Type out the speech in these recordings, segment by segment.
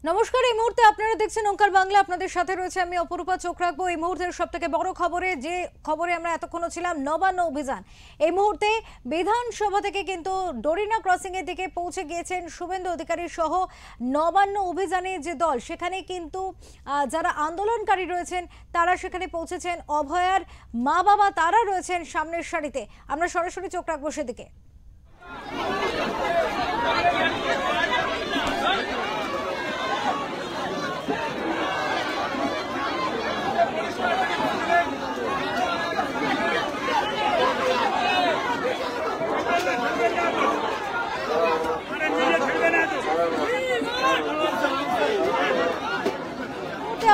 নমস্কার। এই মুহূর্তে আপনারা দেখছেন ওঙ্কার বাংলা, আপনাদের সাথে রয়েছে আমি অপরূপা। চোখ রাখবো এই মুহূর্তের সবথেকে বড় খবরে, যে খবরে আমরা এতক্ষণ ছিলাম নবান্ন অভিযান। এই মুহূর্তে বিধানসভা থেকে কিন্তু ডোরিনা ক্রসিং এর দিকে পৌঁছে গিয়েছেন শুভেন্দু অধিকারী সহ নবান্ন অভিযানের যে দল, সেখানে কিন্তু যারা আন্দোলনকারী রয়েছেন তারা সেখানে পৌঁছেছেন। অভয়ার মা বাবা তারা রয়েছেন সামনের সারিতে, আমরা সরাসরি চোখ রাখবো সেদিকে।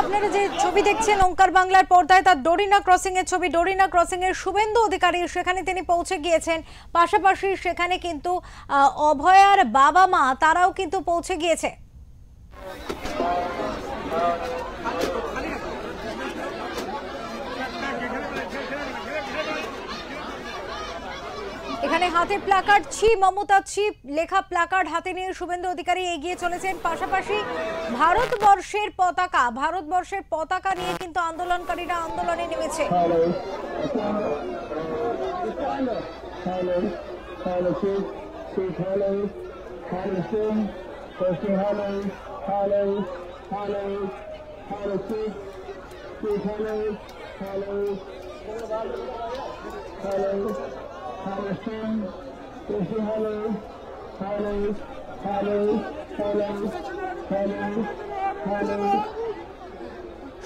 আপনারা যে ছবি দেখছেন ওঙ্কার বাংলার পর্দায়, তার ডোরিনা ক্রসিং এর ছবি। ডোরিনা ক্রসিং এর শুভেন্দু অধিকারী সেখানে তিনি পৌঁছে গিয়েছেন। পাশাপাশি সেখানে কিন্তু অভয়ার বাবা মা তারাও কিন্তু পৌঁছে গিয়েছে। এখানে হাতে প্ল্যাকার্ড, ছি মমতা ছি লেখা প্ল্যাকার্ড হাতে নিয়ে শুভেন্দু অধিকারী এগিয়ে চলেছেন। পাশাপাশি ভারতবর্ষের পতাকা নিয়ে কিন্তু আন্দোলনকারীরা আন্দোলনে নেমেছে।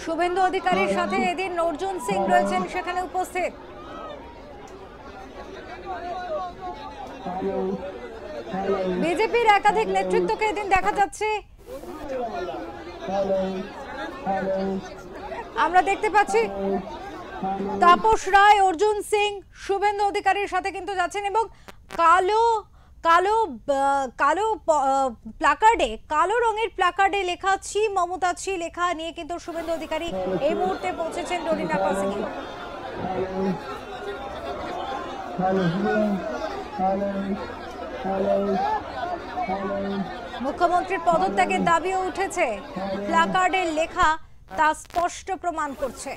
শুভেন্দু অধিকারীর সাথে এদিন অর্জুন সিং রয়েছেন সেখানে উপস্থিত। বিজেপির একাধিক নেতৃত্বকে এদিন দেখা যাচ্ছে। আমরা দেখতে পাচ্ছি তাপস রায়, অর্জুন সিং শুভেন্দু অধিকারীর সাথে কিন্তু যাচ্ছেন এবং কালো কালো কালো প্ল্যাকার্ডে, কালো রঙের প্ল্যাকার্ডে লেখা ছি মমতা ছি লেখা নিয়ে কিন্তু শুভেন্দু অধিকারী এই মুহূর্তে পৌঁছেছেন ডোরিনা ক্রসিং এ। মুখ্যমন্ত্রীর পদত্যাগের দাবিও উঠেছে, প্ল্যাকার্ডের লেখা তা স্পষ্ট প্রমাণ করছে।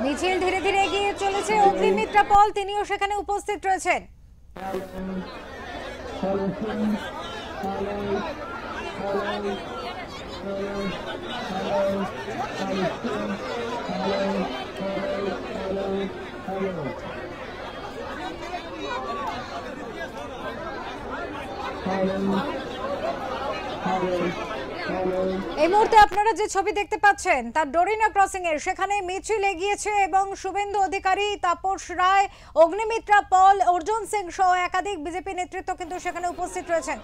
মিছিল ধীরে ধীরে এগিয়ে চলেছে। অগ্নিমিত্রা পল তিনিও সেখানে উপস্থিত রয়েছেন। এই মুহূর্তে আপনারা যে ছবি দেখতে পাচ্ছেন তার ডোরিনা ক্রসিং এর, সেখানে মিছিল এগিয়েছে এবং শুভেন্দু অধিকারী, তাপস রায়, অগ্নিমিত্রা পল, অর্জুন সিং সহ একাধিক বিজেপি নেতৃত্ব কিন্তু সেখানে উপস্থিত রয়েছেন।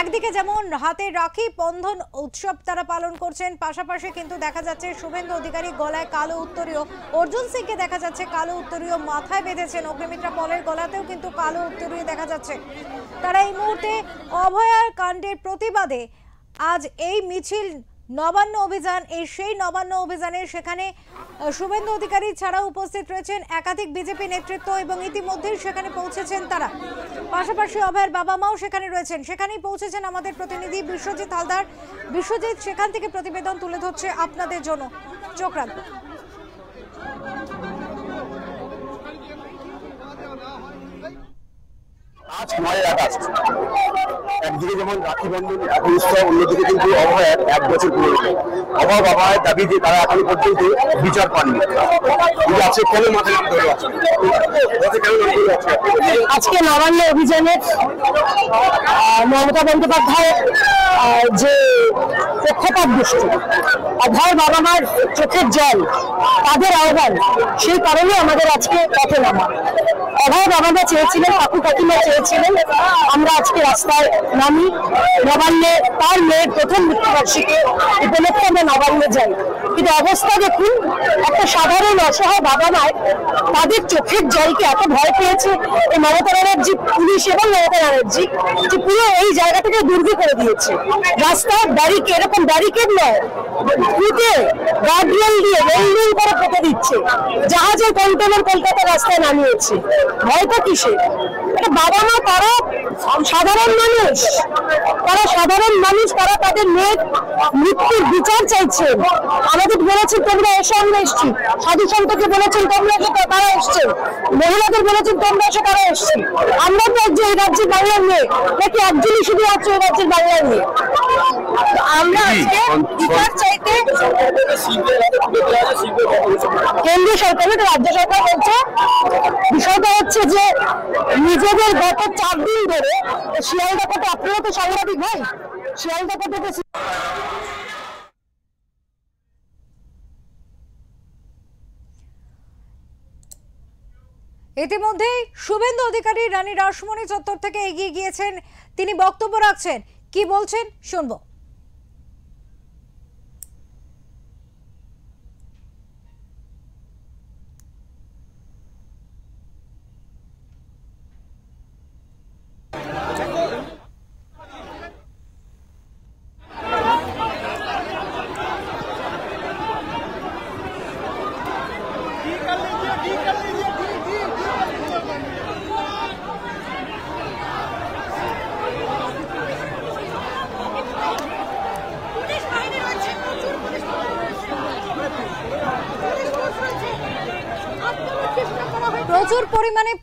একদিকে যেমন হাতে রাখি বন্ধন উৎসব তারা পালন করছেন, পাশাপাশি কিন্তু দেখা যাচ্ছে শুভেন্দু অধিকারী গলায় কালো উত্তরীয়, অর্জুন সিংকে দেখা যাচ্ছে কালো উত্তরীয় মাথায় বেঁধেছেন, অগ্নিমিত্রা পলের গলাতেও কিন্তু কালো উত্তরীয় দেখা যাচ্ছে। তারা এই মুহূর্তে অভয়ার কাণ্ডের প্রতিবাদে আজ এই মিছিল নবান্ন অভিযান, এই সেই নবান্ন অভিযানে সেখানে শুভেন্দু অধিকারী ছাড়াও উপস্থিত রয়েছেন একাধিক বিজেপি নেতৃত্ব এবং ইতিমধ্যেই সেখানে পৌঁছেছেন তারা। পাশাপাশি অভয়ের বাবা মাও সেখানে রয়েছেন। সেখানেই পৌঁছেছেন আমাদের প্রতিনিধি বিশ্বজিৎ হালদার। বিশ্বজিৎ, সেখান থেকে প্রতিবেদন তুলে ধরছে আপনাদের জন্য, চোখ রাখবো। আজ 9 আগস্ট একদিকে যেমন রাখি বন্ধন উৎসব, অন্যদিকে কিন্তু অভয়ের 1 বছর পুরো অভাব অভয়ের দাবি যে তারা এখনো পর্যন্ত বিচার পাননি। আজকে কেন মাথায় নামতে হলো? আজকে নবান্ন অভিযানের মমতা বন্দ্যোপাধ্যায় যে পক্ষপাত দুষ্টি, অভয়ের বাবা মার চোখের জল, তাদের আহ্বান, সেই কারণে আমাদের আজকে পথে নামা। অভয় বাবা মা চেয়েছিলেন, কাকু কাকিমা চেয়েছিলেন আমরা আজকে রাস্তায় নামি। নবান্নে তার মেয়ের প্রথম মৃত্যুবার্ষিকী উপলক্ষে আমরা নবান্নে যাই, কিন্তু অবস্থা দেখুন, একটা সাধারণ অসহায় বাবা মায় তাদের চোখের জলকে এত ভয় পেয়েছে এই মমতা ব্যানার্জি পুলিশ এবং মমতা ব্যানার্জি যে পুরো এই জায়গাটাকে দুর্গ করে দিয়েছে। রাস্তায় ব্যারিকেড, এরকম ব্যারিকেড নয়, ফুটে গার্ডরেল দিয়ে রেল করে ফেটে দিচ্ছে। জাহাজের কন্টেনার কলকাতা রাস্তায় নামিয়েছে। ভয়টা কিসের? এটা বাবা মা, তারা সাধারণ মানুষ, তারা তাদের মেয়ের মৃত্যুর বিচার চাইছেন। আমাদের বলেছেন তোমরা এসো, আমরা এসছি। সাধু সন্তকে বলেছেন তোমরা এসো, তারা এসছেন। মহিলাদের বলেছেন তোমরা এসো, তারা এসছে। আমরা তো একজন এই রাজ্যের বাংলার মেয়ে, নাকি একজনই শুধু আছে এই রাজ্যের বাংলার মেয়ে? আমরা আজকে বিচার চাইতে কেন্দ্রীয় সরকার, রাজ্য সরকার বলছে, বিষয়টা হচ্ছে যে নিজেদের গত 4 দিন ধরে শিয়ালদা কোর্টে, আপনারা তো সাংবাদিক ভাই, শিয়ালদা কোর্টে ইতিমধ্যেই শুভেন্দু অধিকারী রানী রাসমণি চত্বর থেকে এগিয়ে গিয়েছেন, তিনি বক্তব্য রাখছেন। কি বলছেন শুনবো।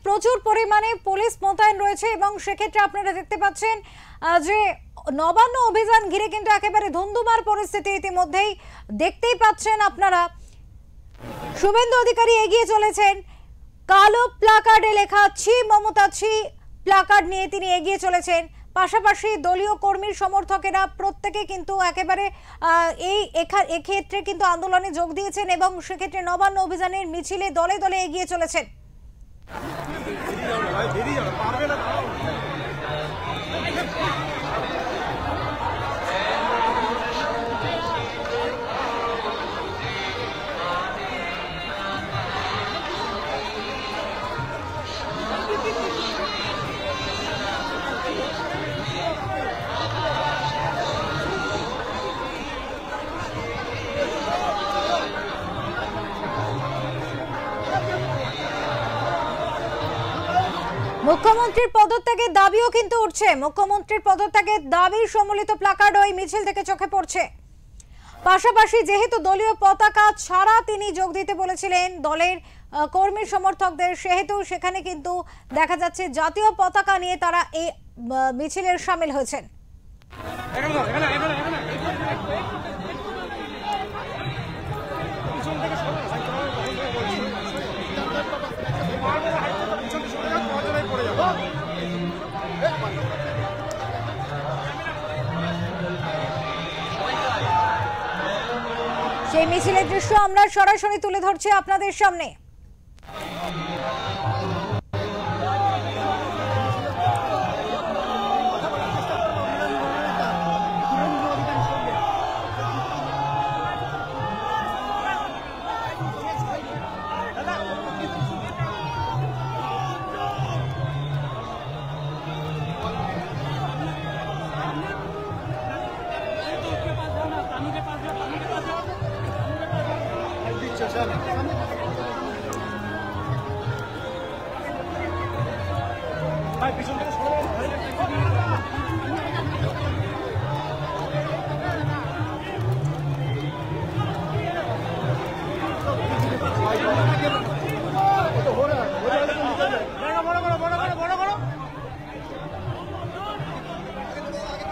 প্রচুর পরিমাণে পুলিশ মোতায়েন রয়েছে এবং সেক্ষেত্রে আপনারা দেখতে পাচ্ছেন যে নবান্ন অভিযান ঘিরে কিন্তু একেবারে ধুন্ধুমার পরিস্থিতি ইতিমধ্যেই দেখতেই পাচ্ছেন আপনারা। শুভেন্দু অধিকারী এগিয়ে চলেছেন, কালো প্লাকার্ডে লেখা ছি মমতা ছি প্লাকার্ড নিয়ে তিনি এগিয়ে চলেছেন। পাশাপাশি দলীয় কর্মীর সমর্থকেরা প্রত্যেকে কিন্তু একেবারে এক্ষেত্রে কিন্তু আন্দোলনে যোগ দিয়েছেন এবং সেক্ষেত্রে নবান্ন অভিযানের মিছিলে দলে দলে এগিয়ে চলেছেন। মুখ্যমন্ত্রীর পদত্যাগের দাবিও কিন্তু উঠছে। মুখ্যমন্ত্রীর পদত্যাগের দাবি সম্মিলিত প্লাকার্ড ওই মিছিল থেকে চোখে পড়ছে। পাশাপাশি যেহেতু দলীয় পতাকা ছাড়া তিনি যোগ দিতে বলেছিলেন দলের কর্মী সমর্থকদের, সেহেতু সেখানে কিন্তু দেখা যাচ্ছে জাতীয় পতাকা নিয়ে তারা এই মিছিলের সামিল হয়েছেন। সেই মিছিলের দৃশ্য আমরা সরাসরি তুলে ধরছি আপনাদের সামনে।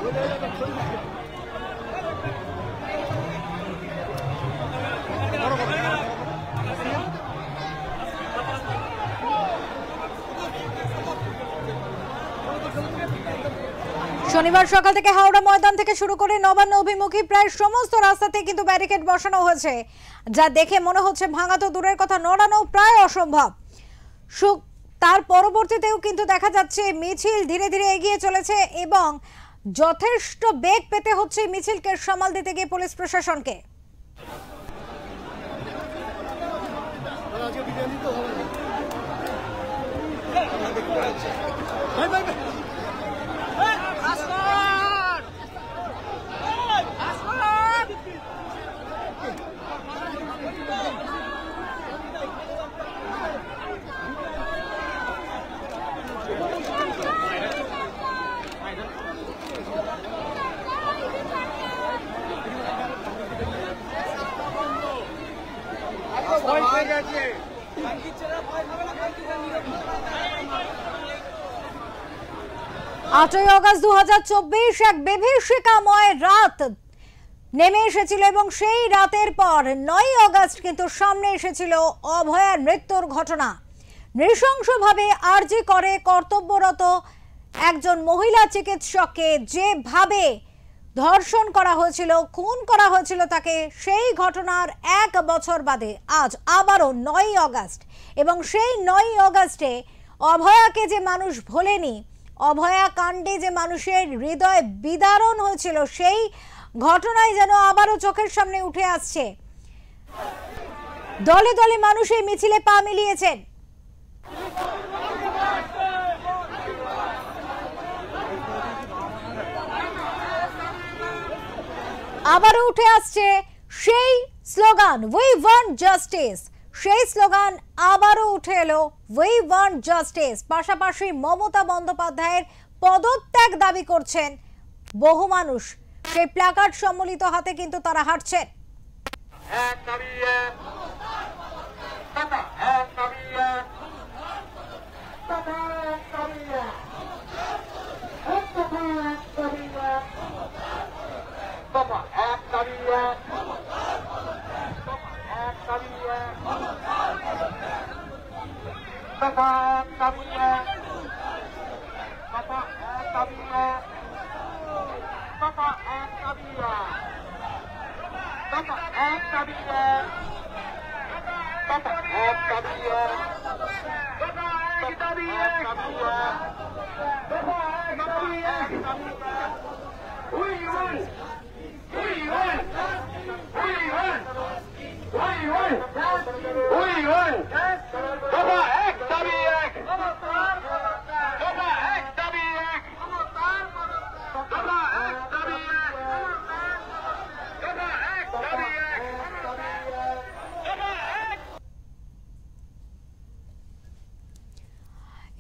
শনিবার সকাল থেকে হাওড়া ময়দান থেকে শুরু করে নবান্ন অভিমুখী প্রায় সমস্ত রাস্তাতে কিন্তু ব্যারিকেড বসানো হয়েছে, যা দেখে মনে হচ্ছে ভাঙা তো দূরের কথা, নড়ানো প্রায় অসম্ভব। তার পরবর্তীতেও কিন্তু দেখা যাচ্ছে মিছিল ধীরে ধীরে এগিয়ে চলেছে এবং যথেষ্ট বেগ পেতে হচ্ছে মিছিলকে সামাল দিতে গিয়ে পুলিশ প্রশাসনকে। আটই আগস্ট 2024 এক বিভীষিকাময় রাত নেমে এসেছিল এবং সেই রাতের পর 9 আগস্ট কিন্তু সামনে এসেছিল অভয়ার মৃত্যুর ঘটনা। নৃশংসভাবে আরজি করে কর্তব্যরত একজন মহিলা চিকিৎসককে যেভাবে ধর্ষণ করা হয়েছিল, খুন করা হয়েছিল তাকে, সেই ঘটনার 1 বছর বাদে আজ আবারও 9 আগস্ট এবং সেই 9 আগস্টে অভয়াকে যে মানুষ ভোলেনি, অভয়া কাণ্ডে যে মানুষের হৃদয় বিদারণ হয়েছিল, সেই ঘটনায় যেন আবারও চোখের সামনে উঠে আসছে। দলে দলে মানুষ এই মিছিলে পা মিলিয়েছেন। আবারও উঠে আসছে সেই স্লোগান, উই ওয়ান্ট জাস্টিস। সেই স্লোগান আবারও উঠে এলো, উই ওয়ান্ট জাস্টিস। পাশাপাশি মমতা বন্দ্যোপাধ্যায়ের পদত্যাগ দাবি করছেন বহু মানুষ। সেই প্ল্যাকার্ড সম্মিলিত হাতে কিন্তু তারা হাঁটছেন।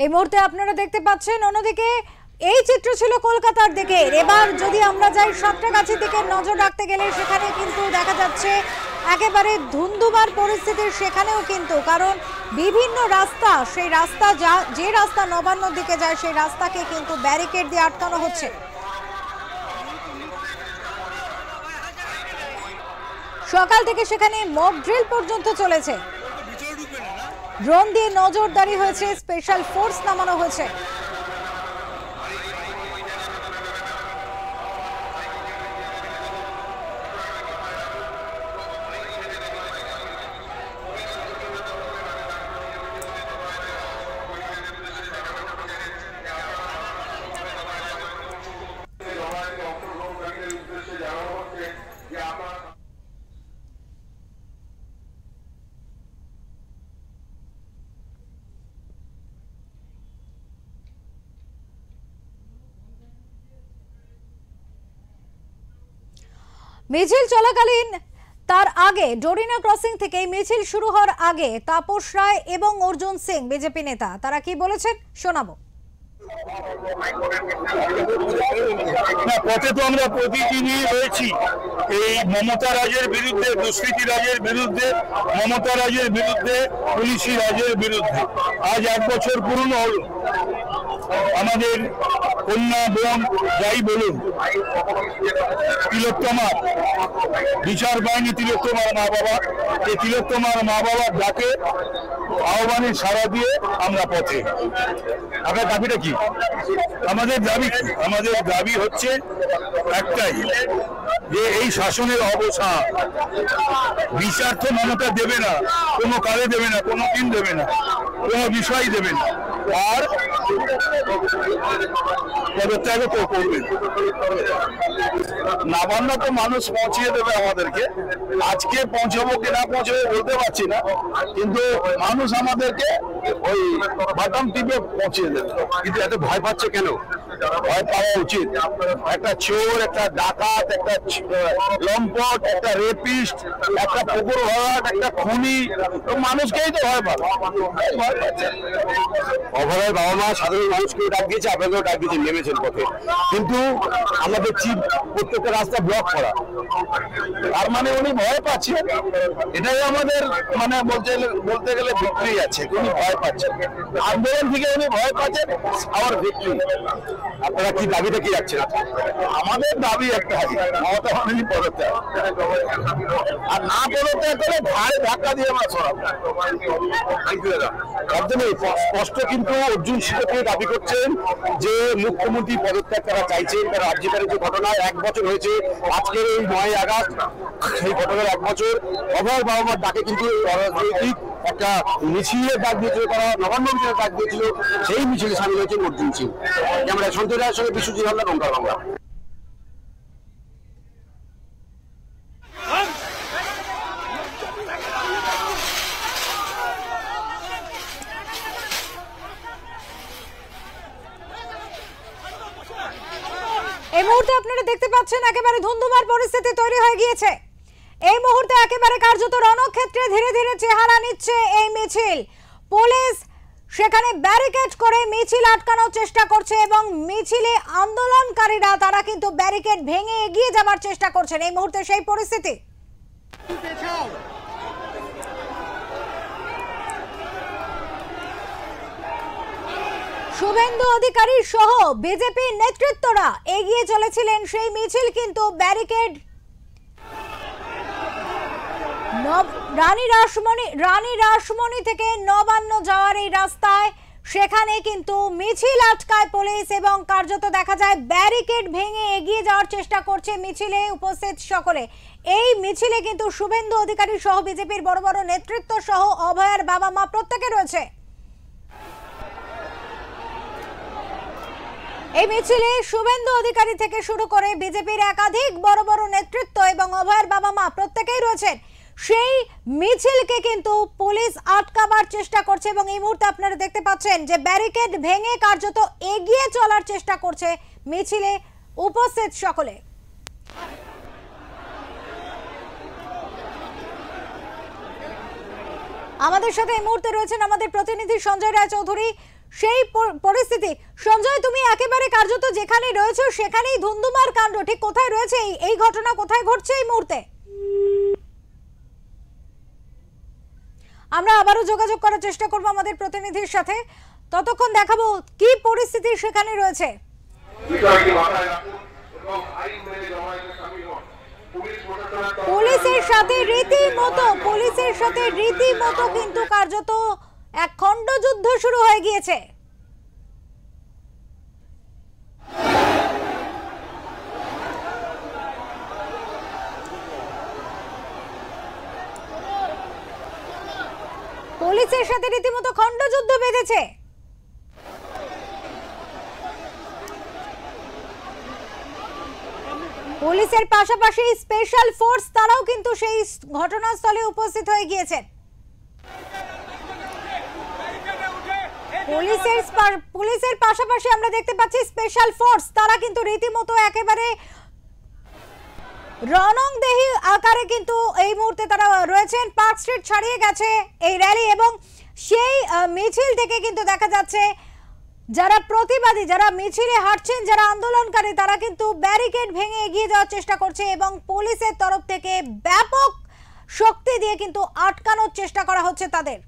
এই মুহূর্তে আপনারা দেখতে পাচ্ছেন, অন্যদিকে এই চিত্র ছিল কলকাতার দিকে। এবার যদি আমরা যাই সাঁতরাগাছির দিকে নজর রাখতে গেলে সেখানে কিন্তু দেখা যাচ্ছে একেবারে ধুন্ধুমার পরিস্থিতি সেখানেও কিন্তু, কারণ বিভিন্ন রাস্তা, সেই রাস্তা যে রাস্তা নবান্নর দিকে যায় সেই রাস্তাকে কিন্তু ব্যারিকেড দিয়ে আটকানো হচ্ছে। সকাল থেকে সেখানে মক ড্রিল পর্যন্ত চলেছে। ড্রোন দিয়ে নজরদারি হয়েছে, স্পেশাল ফোর্স নামানো হয়েছে। মিছিল চলাকালীন তার আগে ডোরিনা ক্রসিং থেকে মিছিল শুরু হওয়ার আগে তাপস রায় এবং অর্জুন সিং বিজেপি নেতা তারা কি বলেছেন শোনাবো। পথে তো আমরা প্রতিদিনই রয়েছি এই মমতা রাজের বিরুদ্ধে, দুষ্কৃতী রাজের বিরুদ্ধে, মমতা রাজের বিরুদ্ধে, পুলিশি রাজের বিরুদ্ধে। আজ 1 বছর পূর্ণ হলো আমাদের কন্যা বোন যাই বলুন, তিলোত্তমার বিচার পায়নি তিলোত্তমার মা বাবা। এই তিলোত্তমার মা বাবার ডাকে আহ্বানে সাড়া দিয়ে আমরা পথে। আপনার দাবিটা কি? আমাদের দাবি কি? আমাদের দাবি হচ্ছে একটাই, যে এই শাসনের অবসান। বিচার তো মমতা দেবে না, কোনো কালে দেবে না, কোনো দিন দেবে না, কোনো বিষয় দেবে না, আর পদত্যাগ করবেন। নবান্ন তো মানুষ পৌঁছিয়ে দেবে আমাদেরকে। আজকে পৌঁছবো কি না পৌঁছবো বলতে পারছি না, কিন্তু মানুষ আমাদেরকে ওই বাটন টিপে পৌঁছিয়ে দেবে। কিন্তু এত ভয় পাচ্ছে কেন? ভয় পাওয়া উচিত। একটা চোর, একটা ডাকাত, একটা লম্পট, একটা রেপিস্ট, একটা পুকুর ভরাট, একটা খুনি, মানুষকেই তো ভয় পাবে। ভয় পাচ্ছে। অভয়ের বাবা মা সাধারণ মানুষকেও ডাক দিয়েছে, আপনাকেও ডাক দিয়েছে, নেমেছেন পথে, কিন্তু আমাদের চিফ প্রত্যেকটা রাস্তা ব্লক করা। তার মানে উনি ভয় পাচ্ছেন, এটাই আমাদের মানে বলতে গেলে ভিক্টরি আছে। উনি ভয় পাচ্ছেন, আন্দোলন থেকে উনি ভয় পাচ্ছেন, আবার ভিক্টরি। আপনারা কি দাবিটা কি রাখছেন? আমাদের দাবি একটা, মমতা ব্যানার্জি পদত্যাগ, আর না পদত্যাগ করে ঘাড়ে ধাক্কা দিয়ে আমরা সরাবো। একদমই স্পষ্ট, কিন্তু অর্জুন সিংকে দাবি করছেন যে মুখ্যমন্ত্রী পদত্যাগ করা চাইছেন। তারা রাজ্যপালের যে ঘটনা 1 বছর হয়েছে, আজকের এই 9 আগস্ট সেই ঘটনার 1 বছর। অভয়ের বাবা মার ডাকে কিন্তু রাজনৈতিক একটা মিছিলের ডাক দিয়েছিল, তারা নবান্ন মিছিলের ডাক দিয়েছিল, সেই মিছিলে সামিল হয়েছেন অর্জুন সিং। আমরা সন্তোষ রায়ের সঙ্গে বিশ্বজিৎ হালদার, ওঙ্কার বাংলা। এই মুহূর্তে আপনারা দেখতে পাচ্ছেন একেবারে ধুন্ধুমার পরিস্থিতি তৈরি হয়ে গিয়েছে। এই মুহূর্তে একেবারে কার্যত রণক্ষেত্রে ধীরে ধীরে চেহারা নিচ্ছে এই মিছিল। পুলিশ সেখানে ব্যারিকেড করে মিছিল আটকানোর চেষ্টা করছে এবং মিছিলে আন্দোলনকারীরা তারা কিন্তু ব্যারিকেড ভেঙে এগিয়ে যাবার চেষ্টা করছেন। এই মুহূর্তে সেই পরিস্থিতি। শুভেন্দু অধিকারী সহ বিজেপি নেতৃত্বরা এগিয়ে চলেছিলেন সেই মিছিল, কিন্তু ব্যারিকেড রানী রাসমণি থেকে নবান্ন যাওয়ার এই রাস্তায়, সেখানে কিন্তু মিছিল আটকায় পুলিশ এবং কার্যত দেখা যায় ব্যারিকেড ভেঙে এগিয়ে যাওয়ার চেষ্টা করছে মিছিলে উপস্থিত সকলে। এই মিছিলে কিন্তু শুভেন্দু অধিকারী সহ বিজেপির বড় বড় নেতৃত্ব সহ অভয়ের বাবা মা প্রত্যেকে রয়েছে। এই মিছিলে শুভেন্দু অধিকারী থেকে শুরু করে বিজেপির একাধিক বড় বড় নেতৃত্ব এবং অভয়ের বাবা মা প্রত্যেকেই রয়েছেন। সেই মিছিলকে কিন্তু পুলিশ আটকাবার চেষ্টা করছে এবং এই মুহূর্তে আপনারা দেখতে পাচ্ছেন যে ব্যারিকেড ভেঙে কার্যত এগিয়ে চলার চেষ্টা করছে মিছিলে উপস্থিত সকলে। আমাদের সাথে এই মুহূর্তে রয়েছেন আমাদের প্রতিনিধি সঞ্জয় রায়চৌধুরী। সেই পরিস্থিতি, সঞ্জয়, তুমি একেবারে কার্যত যেখানে রয়েছে সেখানেই ধুন্ধুমার কাণ্ড, ঠিক কোথায় রয়েছে এই ঘটনা, কোথায় ঘটছে এই মুহূর্তে? আমরা আবারও যোগাযোগ করার চেষ্টা করব আমাদের প্রতিনিধির সাথে, ততক্ষণ দেখাবো কি পরিস্থিতি সেখানে রয়েছে। পুলিশের সাথে রীতিমতো কিন্তু কার্যত এক খণ্ডযুদ্ধ শুরু হয়ে গিয়েছে। পুলিশের সাথে রীতিমতো খণ্ডযুদ্ধ বেঁধেছে। পুলিশের পাশাপাশি স্পেশাল ফোর্স তারাও কিন্তু সেই ঘটনাস্থলে উপস্থিত হয়ে গিয়েছেন। পুলিশের পাশাপাশি আমরা দেখতে পাচ্ছি স্পেশাল ফোর্স তারা কিন্তু রীতিমতো একেবারে রণংদেহী আকারে কিন্তু এই মুহূর্তে তারা রয়েছেন। পার্ক স্ট্রিট ছাড়িয়ে গেছে এই র্যালি এবং সেই মিছিল থেকে কিন্তু দেখা যাচ্ছে যারা প্রতিবাদী, যারা মিছিলে হাঁটছেন, যারা আন্দোলনকারী, তারা কিন্তু ব্যারিকেড ভেঙে এগিয়ে যাওয়ার চেষ্টা করছে এবং পুলিশের তরফ থেকে ব্যাপক শক্তি দিয়ে কিন্তু আটকানোর চেষ্টা করা হচ্ছে তাদের।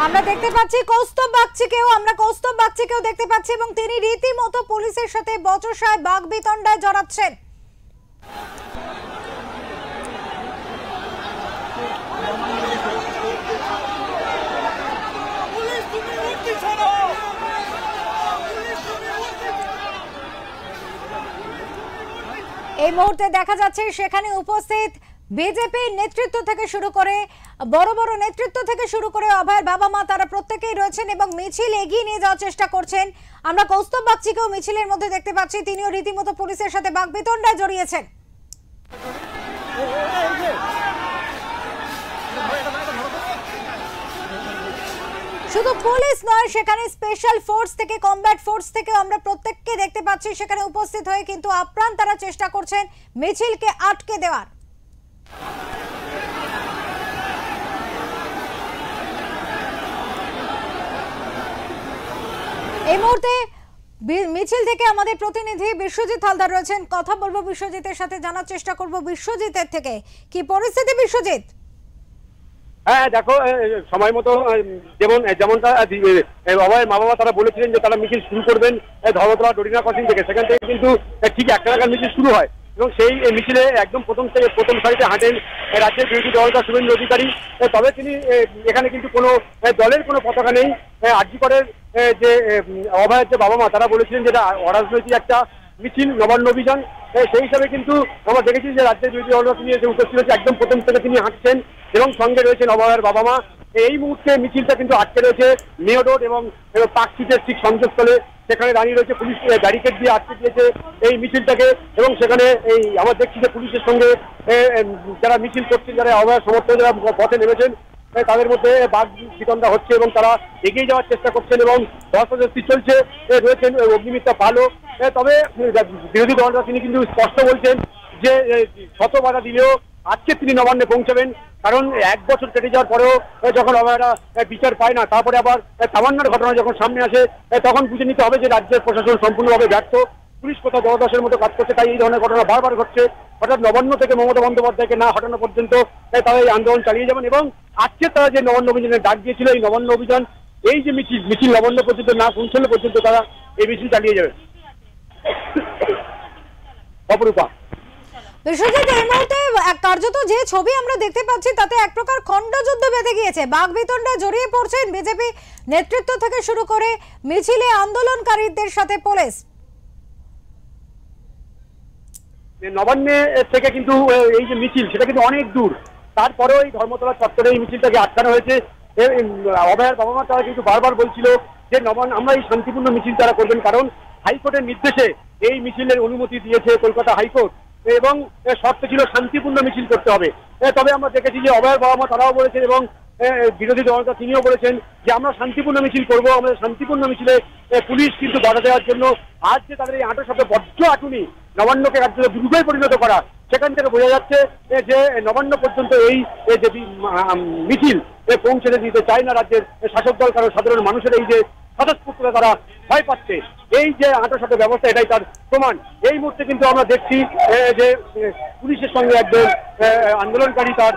আমরা দেখতে পাচ্ছি কৌস্তব বাগচিকেও দেখতে পাচ্ছি এবং তিনি রীতিমতো পুলিশের সাথে বচসায় বাগবিতণ্ডায় জড়াচ্ছেন। এই মুহূর্তে দেখা যাচ্ছে সেখানে উপস্থিত বিজেপির নেতৃত্ব থেকে শুরু করে বড় বড় নেতৃত্ব থেকে শুরু করে অভয়ের বাবা মা তারা প্রত্যেকেই রয়েছেন এবং মিছিল এগিয়ে নিয়ে যাওয়ার চেষ্টা করছেন। আমরা কৌস্তব বাগচিকেও মিছিলের মধ্যে দেখতে পাচ্ছি, তিনিও রীতিমতো পুলিশের সাথে বাগবিতণ্ডায় জড়িয়েছেন। শুধু পুলিশ নয়, সেখানে স্পেশাল ফোর্স থেকে কমব্যাট ফোর্স থেকে আমরা প্রত্যেককে দেখতে পাচ্ছি সেখানে উপস্থিত হয়ে কিন্তু আপ্রাণ তারা চেষ্টা করছেন মিছিলকে আটকে দেওয়ার। এই মুহূর্তে মিছিল থেকে আমাদের প্রতিনিধি বিশ্বজিৎ হালদার রয়েছেন, কথা বলবো বিশ্বজিতের সাথে, জানার চেষ্টা করব বিশ্বজিতের থেকে কি পরিস্থিতি। বিশ্বজিৎ, হ্যাঁ দেখো, সময় মতো যেমনটা অভয়ের মা বাবা তারা বলেছিলেন যে তারা মিছিল শুরু করবেন ধর্মতলা ডরিনা ক্রসিং থেকে, সেখান থেকে কিন্তু ঠিক 1টা নাগাদ মিছিল শুরু হয় এবং সেই মিছিলে একদম প্রথম সারিতে হাঁটেন রাজ্যের বিরোধী দলনেতা শুভেন্দু অধিকারী। তবে তিনি এখানে কিন্তু কোনো দলের কোনো পতাকা নেই। আরজি করের যে অভয়ের যে বাবা মা তারা বলেছিলেন যেটা অরাজনৈতিক একটা মিছিল, নবান্ন অভিযান, সেই হিসাবে কিন্তু আমরা দেখেছি যে রাজ্যের বিরোধী দলনেতা তিনি এসে উপস্থিত হয়েছে, একদম প্রথম থেকে তিনি হাঁটছেন এবং সঙ্গে রয়েছেন অভয়ের বাবা মা। এই মুহূর্তে মিছিলটা কিন্তু আটকে রয়েছে মেয়র রোড এবং পার্ক স্ট্রিটের ঠিক সংযোগস্থলে, সেখানে দাঁড়িয়ে রয়েছে পুলিশ, ব্যারিকেড দিয়ে আটকে দিয়েছে এই মিছিলটাকে এবং সেখানে এই আমরা দেখছি যে পুলিশের সঙ্গে যারা মিছিল করছেন, যারা অভয়ের সমর্থক যারা পথে নেমেছেন তাদের মধ্যে বাঘ বিতণ্ডা হচ্ছে এবং তারা এগিয়ে যাওয়ার চেষ্টা করছেন এবং ধস্তাধস্তি চলছে। রয়েছেন অগ্নিমিত্রা পালও। তবে বিরোধী দলটা তিনি কিন্তু স্পষ্ট বলছেন যে শত বাধা দিলেও আজকে তিনি নবান্নে পৌঁছাবেন, কারণ 1 বছর কেটে যাওয়ার পরেও যখন অভয়রা বিচার পায় না, তারপরে আবার তামান্নার ঘটনা যখন সামনে আসে তখন বুঝে নিতে হবে যে রাজ্যের প্রশাসন সম্পূর্ণভাবে ব্যর্থ, পুলিশ কোথাও দলদাসের মতো কাজ করছে। তাই এই ধরনের ঘটনা বারবার ঘটছে। হঠাৎ নবান্ন থেকে মমতা বন্দ্যোপাধ্যায়কে না হটানো পর্যন্ত তারা এই আন্দোলন চালিয়ে যাবেন এবং আজকে তারা যে নবান্ন অভিযানের ডাক দিয়েছিল, এই নবান্ন অভিযান, এই যে মিছিল নবান্ন পর্যন্ত না পৌঁছলে পর্যন্ত তারা এই মিছিল চালিয়ে যাবে। অপরূপা, বিশ্বজিৎ, এই মুহূর্তে কার্যত যে ছবি আমরা দেখতে পাচ্ছি তাতে এক প্রকার খণ্ডযুদ্ধ বেঁধে গিয়েছে, বাগবিতণ্ডায় জড়িয়ে পড়ছেন বিজেপি নেতৃত্ব থেকে শুরু করে মিছিলে আন্দোলনকারীদের সাথে পুলিশ। নবান্নে থেকে কিন্তু এই যে মিছিল সেটা কিন্তু অনেক দূর, তারপরেও এই ধর্মতলা চত্বরে এই মিছিলটাকে আটকানো হয়েছে। অভয়ের বাবা মা তারা কিন্তু বারবার বলছিল যে আমরা এই শান্তিপূর্ণ মিছিল তারা করবেন, কারণ হাইকোর্টের নির্দেশে এই মিছিলের অনুমতি দিয়েছে কলকাতা হাইকোর্ট এবং শর্ত ছিল শান্তিপূর্ণ মিছিল করতে হবে। তবে আমরা দেখেছি যে অভয়ের বাবা মা তারাও বলেছেন এবং বিরোধী দলনেতা তিনিও বলেছেন যে আমরা শান্তিপূর্ণ মিছিল করব। আমাদের শান্তিপূর্ণ মিছিলে পুলিশ কিন্তু বাধা দেওয়ার জন্য আজ যে তাদের এই আটো শব্দ বড্ড আটুনি নবান্নকে রাজ্যে দুর্গয় পরিণত করা, সেখান থেকে বোঝা যাচ্ছে যে নবান্ন পর্যন্ত এই যে মিছিল পৌঁছে দিতে চায় না রাজ্যের শাসক দল, কারণ সাধারণ মানুষের এই যে স্বতঃস্ফূর্ততা তারা ভয় পাচ্ছে। এই যে আন্তঃসাথে ব্যবস্থা এটাই তার প্রমাণ। এই মুহূর্তে কিন্তু আমরা দেখছি যে পুলিশের সঙ্গে একজন আন্দোলনকারী তার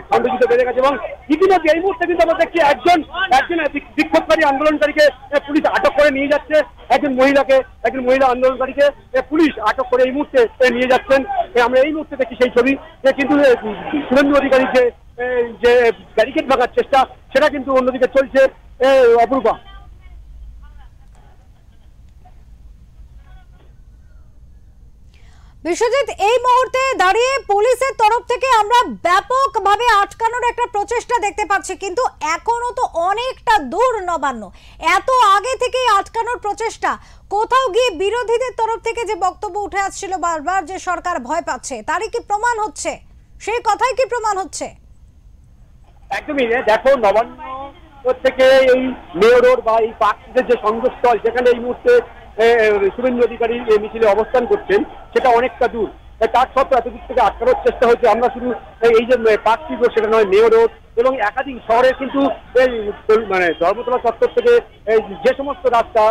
খণ্ডযুদ্ধ বেড়ে গেছে এবং ইতিমধ্যে এই মুহূর্তে কিন্তু আমরা দেখছি একজন বিক্ষোভকারী আন্দোলনকারীকে পুলিশ আটক করে নিয়ে যাচ্ছে, একজন মহিলা আন্দোলনকারীকে পুলিশ আটক করে এই মুহূর্তে নিয়ে যাচ্ছেন। আমরা এই মুহূর্তে দেখছি সেই ছবি, কিন্তু শুভেন্দু অধিকারীর যে ব্যারিকেড ভাঙার চেষ্টা সেটা কিন্তু অন্যদিকে চলছে। অপরূপা, বিশ্বজিৎ, এই মুহূর্তে দাঁড়িয়ে পুলিশের তরফ থেকে আমরা ব্যাপকভাবে আটকানোর একটা প্রচেষ্টা দেখতে পাচ্ছি, কিন্তু এখনো তো অনেকটা দূর নবান্ন। এত আগে থেকে আটকানোর প্রচেষ্টা, কোথাও গিয়ে বিরোধীদের তরফ থেকে যে বক্তব্য উঠে আসছিল বারবার যে সরকার ভয় পাচ্ছে, তারই কি প্রমাণ হচ্ছে? সেই কথাই কি প্রমাণ হচ্ছে? একদমই। দেখো, নবান্ন থেকে এই মেয়র রোড বা এই পার্কের যে সংযোগস্থল, যেখানে এই মুহূর্তে শুভেন্দু অধিকারী মিছিলে অবস্থান করছেন, সেটা অনেকটা দূর। তার সত্ত্বেও এতদিক থেকে আটকানোর চেষ্টা হয়েছে। আমরা শুধু এই যে পার্কটি রোড সেটা নয়, মেয়র রোড এবং একাধিক শহরের কিন্তু এই মানে ধর্মতলা চত্বর থেকে যে সমস্ত রাস্তা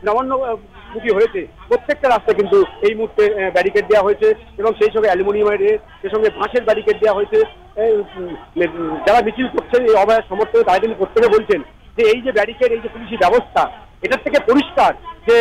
নবান্নমুখী হয়েছে প্রত্যেকটা রাস্তা কিন্তু এই মুহূর্তে ব্যারিকেড দেওয়া হয়েছে এবং সেই সঙ্গে অ্যালুমিনিয়ামের সেই সঙ্গে বাঁশের ব্যারিকেড দেওয়া হয়েছে। যারা মিছিল করছেন এই অভয়ের সমর্থনে তারা কিন্তু প্রত্যেকে বলছেন যে এই যে ব্যারিকেড, এই যে পুলিশি ব্যবস্থা, এটার থেকে পরিষ্কার যে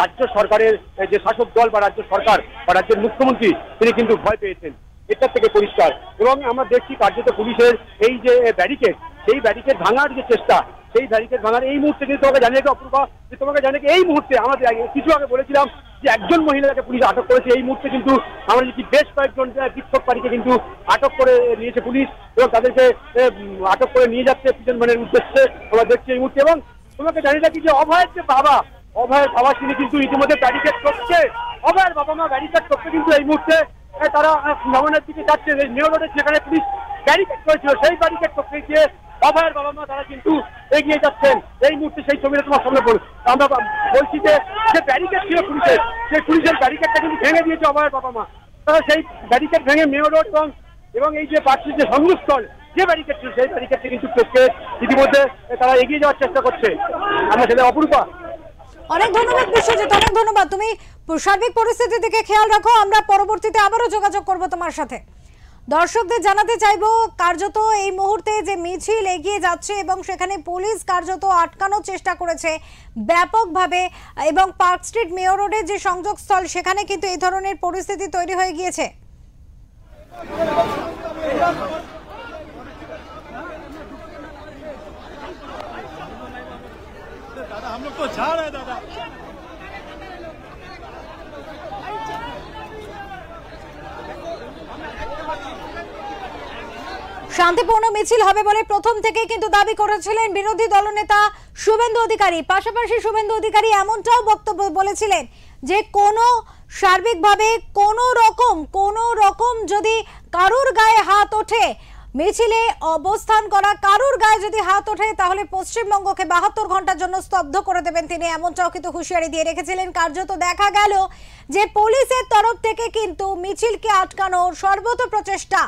রাজ্য সরকারের যে শাসক দল বা রাজ্য সরকার বা রাজ্যের মুখ্যমন্ত্রী তিনি কিন্তু ভয় পেয়েছেন, এটার থেকে পরিষ্কার। এবং আমরা দেখছি কার্যত পুলিশের এই যে ব্যারিকেড, সেই ব্যারিকেড ভাঙার যে চেষ্টা, সেই ব্যারিকেড ভাঙার এই মুহূর্তে কিন্তু তোমাকে জানিয়ে অপূর্বা, তোমাকে জানিয়ে এই মুহূর্তে আমাদের কিছু আগে বলেছিলাম যে একজন মহিলাকে পুলিশ আটক করেছে। এই মুহূর্তে কিন্তু আমরা দেখছি বেশ কয়েকজন বিক্ষোভকারীকে কিন্তু আটক করে নিয়েছে পুলিশ এবং তাদেরকে আটক করে নিয়ে যাচ্ছে পিছনবানের উদ্দেশ্যে আমরা দেখছি এই মুহূর্তে। এবং তোমাকে জানিয়ে রাখি যে অভয়ের যে বাবা, অভয়ের বাবা তিনি কিন্তু ইতিমধ্যে ব্যারিকেড করছে, অভয়ের বাবা মা ব্যারিকেড করছে কিন্তু এই মুহূর্তে তারা নবান্নের দিকে যাচ্ছে। মেয়র রোডে যেখানে পুলিশ ব্যারিকেড করেছিল সেই ব্যারিকেড করতে গিয়ে অভয়ের বাবা মা তারা কিন্তু এগিয়ে যাচ্ছেন। এই মুহূর্তে সেই ছবিটা তোমার সামনে আমরা বলছি যে ব্যারিকেড ছিল পুলিশের, সেই পুলিশের ব্যারিকেডটা কিন্তু ভেঙে দিয়েছে অভয়ের বাবা মা। তারা সেই ব্যারিকেড ভেঙে মেয়র রোড এবং এই যে প্রার্থীর যে সংযোগস্থল যে ব্যারিকেড ছিল সেই ব্যারিকেডটি কিন্তু ইতিমধ্যে তারা এগিয়ে যাওয়ার চেষ্টা করছে। আমরা সেটা অপূর্বা। অনেক ধন্যবাদ বিশ্বজিৎ, অনেক ধন্যবাদ। তুমি সার্বিক পরিস্থিতি দিকে খেয়াল রাখো, আমরা পরবর্তীতে আবারও যোগাযোগ করব তোমার সাথে। দর্শকদের জানাতে চাইবো কার্যত এই মুহূর্তে যে মিছিল এগিয়ে যাচ্ছে এবং সেখানে পুলিশ কার্যত আটকানোর চেষ্টা করেছে ব্যাপকভাবে এবং পার্ক স্ট্রিট মেয়র রোডের যে সংযোগস্থল সেখানে কিন্তু এই ধরনের পরিস্থিতি তৈরি হয়ে গিয়েছে। दादा हम लोग तो जा रहे हैं दादा। শান্তিপূর্ণ মিছিল হবে বলে প্রথম থেকেই কিন্তু দাবি করেছিলেন বিরোধী দলনেতা শুভেন্দু অধিকারী। পাশাপাশি শুভেন্দু অধিকারী এমনটাও বক্তব্য বলেছিলেন যে কোনো সার্বিকভাবে কোনো রকম যদি কারুর গায়ে হাত ওঠে, মিছিলে অবস্থান করা কারুর গায়ে যদি হাত ওঠে তাহলে পশ্চিমবঙ্গকে 72 ঘন্টার জন্য স্তব্ধ করে দেবেন তিনি, এমনটাও কিন্তু হুঁশিয়ারি দিয়ে রেখেছিলেন। কার্যত দেখা গেল যে পুলিশের তরফ থেকে কিন্তু মিছিলকে আটকানোর সর্বত প্রচেষ্টা।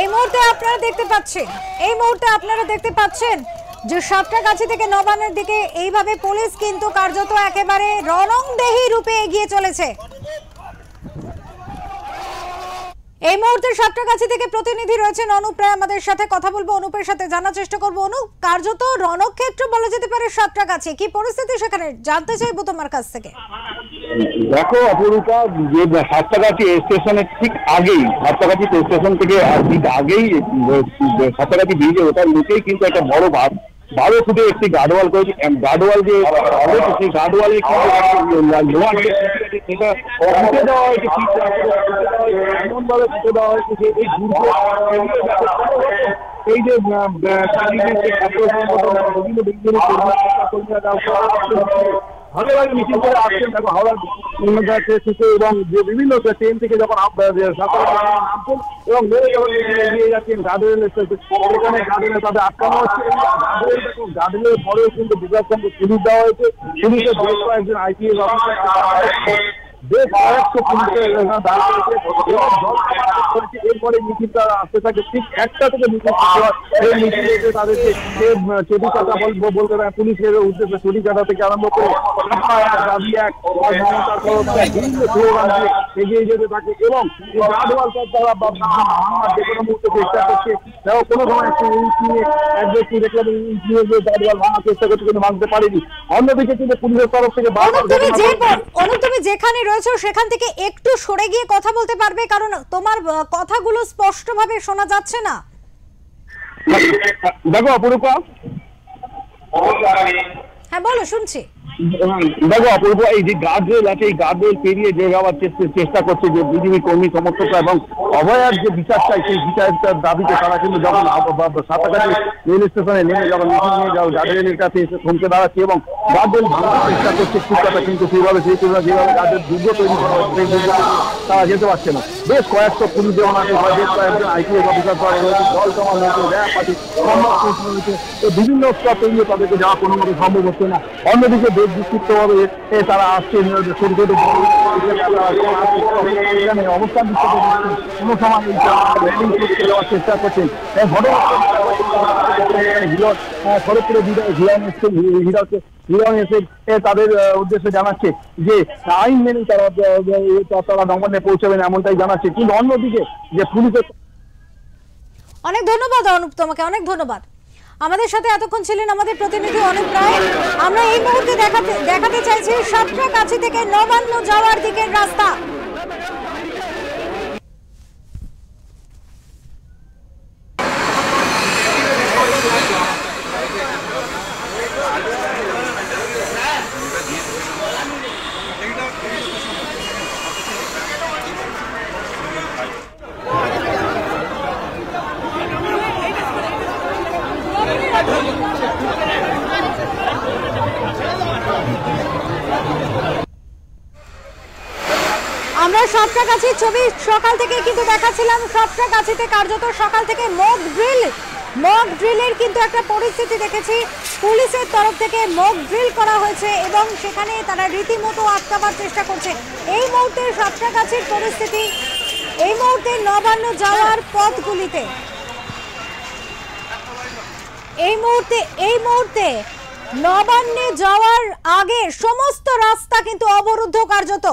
এই মুহূর্তে আপনারা দেখতে পাচ্ছেন যে সাতটাগাছি থেকে নবান্নের দিকে এইভাবে পুলিশ কিন্তু কার্যত একেবারে রণংদেহী রূপে এগিয়ে চলেছে। এই মুহূর্তে সাতটাগাছি থেকে প্রতিনিধি রয়েছেন অনুপ রায়, আমাদের সাথে কথা বলবো, অনুপের সাথে জানার চেষ্টা করবো। অনুপ, কার্যত রণক্ষেত্র বলা যেতে পারে সাতটাগাছি, কি পরিস্থিতি সেখানে জানতে চাইবো তোমার কাছ থেকে। দেখো অপরূপা, যে সাতটাগাছি স্টেশনের ঠিক আগেই, সাতটাগাছি স্টেশন থেকে আগেই সাতটাগাছি ব্রিজে ওটার নিচেই কিন্তু একটা বড় 12 ফুটে একটি গার্ডওয়াল করেছে। গার্ডওয়াল যে সেই গার্ডওয়ালে সেটা ফুটে দেওয়া হয়েছে, এমন ভাবে ফুটে দেওয়া হয়েছে যে এই এই যে ভাগে ভাগে মিছিল করে আসছেন। দেখো হাওড়া থেকে এবং যে বিভিন্ন ট্রেন থেকে যখন নামছেন এবং মেরে যখন এগিয়ে যাচ্ছেন গার্ডেন সেখানে গার্ডেনে তাদের আটকানো হচ্ছে। গার্ডেনের পরেও কিন্তু বিকাশ চন্দ্র পুলিশ দেওয়া হয়েছে। পুলিশের বেশ কয়েকজন আইপিএস অফিসার বেশ কয়েকশো পুলিশের এরপরে মিছিলটা আসতে থাকে। ঠিক 1টা থেকে মিছিল এই মিছিল এসে তাদেরকে চেটি কাটা বলতে পারে পুলিশের উদ্দেশ্যে চেটি কাটা থেকে আরম্ভ করে এগিয়ে যেতে থাকে এবং গার্ডওয়াল তারা যে কোনো মুহূর্তে চেষ্টা করছে। দেখো কোনো সময় এক ব্যক্তি দেখলাম গার্ডওয়াল ভাঙার চেষ্টা করছে কিন্তু ভাঙতে পারেনি। অন্যদিকে কিন্তু পুলিশের তরফ থেকে তুমি যেখানে রয়েছে সেখান থেকে একটু সরে গিয়ে কথা বলতে পারবে, কারণ তোমার কথাগুলো স্পষ্টভাবে শোনা যাচ্ছে না। দেখো অপরূপা, হ্যাঁ বলো, শুনছি। দেখো অপূর্ব, এই যে গার্ডরেল আছে এই গার্ডরেল পেরিয়ে যে যাওয়ার চেষ্টা করছে যে বিজেপি কর্মী সমর্থকরা এবং অভয়ার যে বিচার চাই সেই বিচারটার দাবিতে তারা কিন্তু যখন সাঁতারকাছি রেল স্টেশনে নেমে যখন মিছিল নিয়ে যাও গার্ডরেলের কাছে এসে থমকে দাঁড়াচ্ছে এবং গার্ডরেল ভাঙার চেষ্টা করছে ঠিক কথা, কিন্তু সেইভাবে যেভাবে গার্ডের দুর্গ তৈরি করা হচ্ছে সেই দুর্গ তারা যেতে পারছে না। বেশ কয়েকশো পুলিশ জওয়ান আছে, বেশ কয়েকজন আইপিএস অফিসার রয়েছে, দল জমা রয়েছে, র্যাব পার্টি রয়েছে, বিভিন্ন স্তর তৈরি তাদেরকে যাওয়া কোনো মতো সম্ভব হচ্ছে না। অন্যদিকে দেশ বিক্ষিপ্তভাবে তারা আসছে ছোট ছোট অবস্থান দিচ্ছে, কোনো সময় র্যালিং করতে যাওয়ার চেষ্টা করছেন। খড়গপুরে হিরণ এসে তাদের উদ্দেশ্যে জানাচ্ছে যে আইন মেনে তারা নগরে পৌঁছাবেন এমনটাই জানাচ্ছে। কিন্তু অন্যদিকে যে পুলিশের অনেক ধন্যবাদ অনুপ, তোমাকে অনেক ধন্যবাদ। আমাদের সাথে এতক্ষণ ছিলেন আমাদের প্রতিনিধি অনুপ রায়। আমরা এই মুহূর্তে দেখাতে চাইছি সাঁতরাগাছি থেকে নবান্ন যাওয়ার দিকের রাস্তা। আমরা সাঁতরাগাছির ছবি সকাল থেকে কিন্তু দেখাচ্ছিলাম। সাঁতরাগাছিতে কার্যত সকাল থেকে মক ড্রিলের কিন্তু একটা পরিস্থিতি দেখেছি। পুলিশের তরফ থেকে মক ড্রিল করা হয়েছে এবং সেখানে তারা রীতিমতো আটকাবার চেষ্টা করছে। এই মুহূর্তে সাঁতরাগাছির পরিস্থিতি, এই মুহূর্তে নবান্ন যাওয়ার পথগুলিতে এই মুহূর্তে নবান্নে যাওয়ার আগে সমস্ত রাস্তা কিন্তু অবরুদ্ধ, কার্যত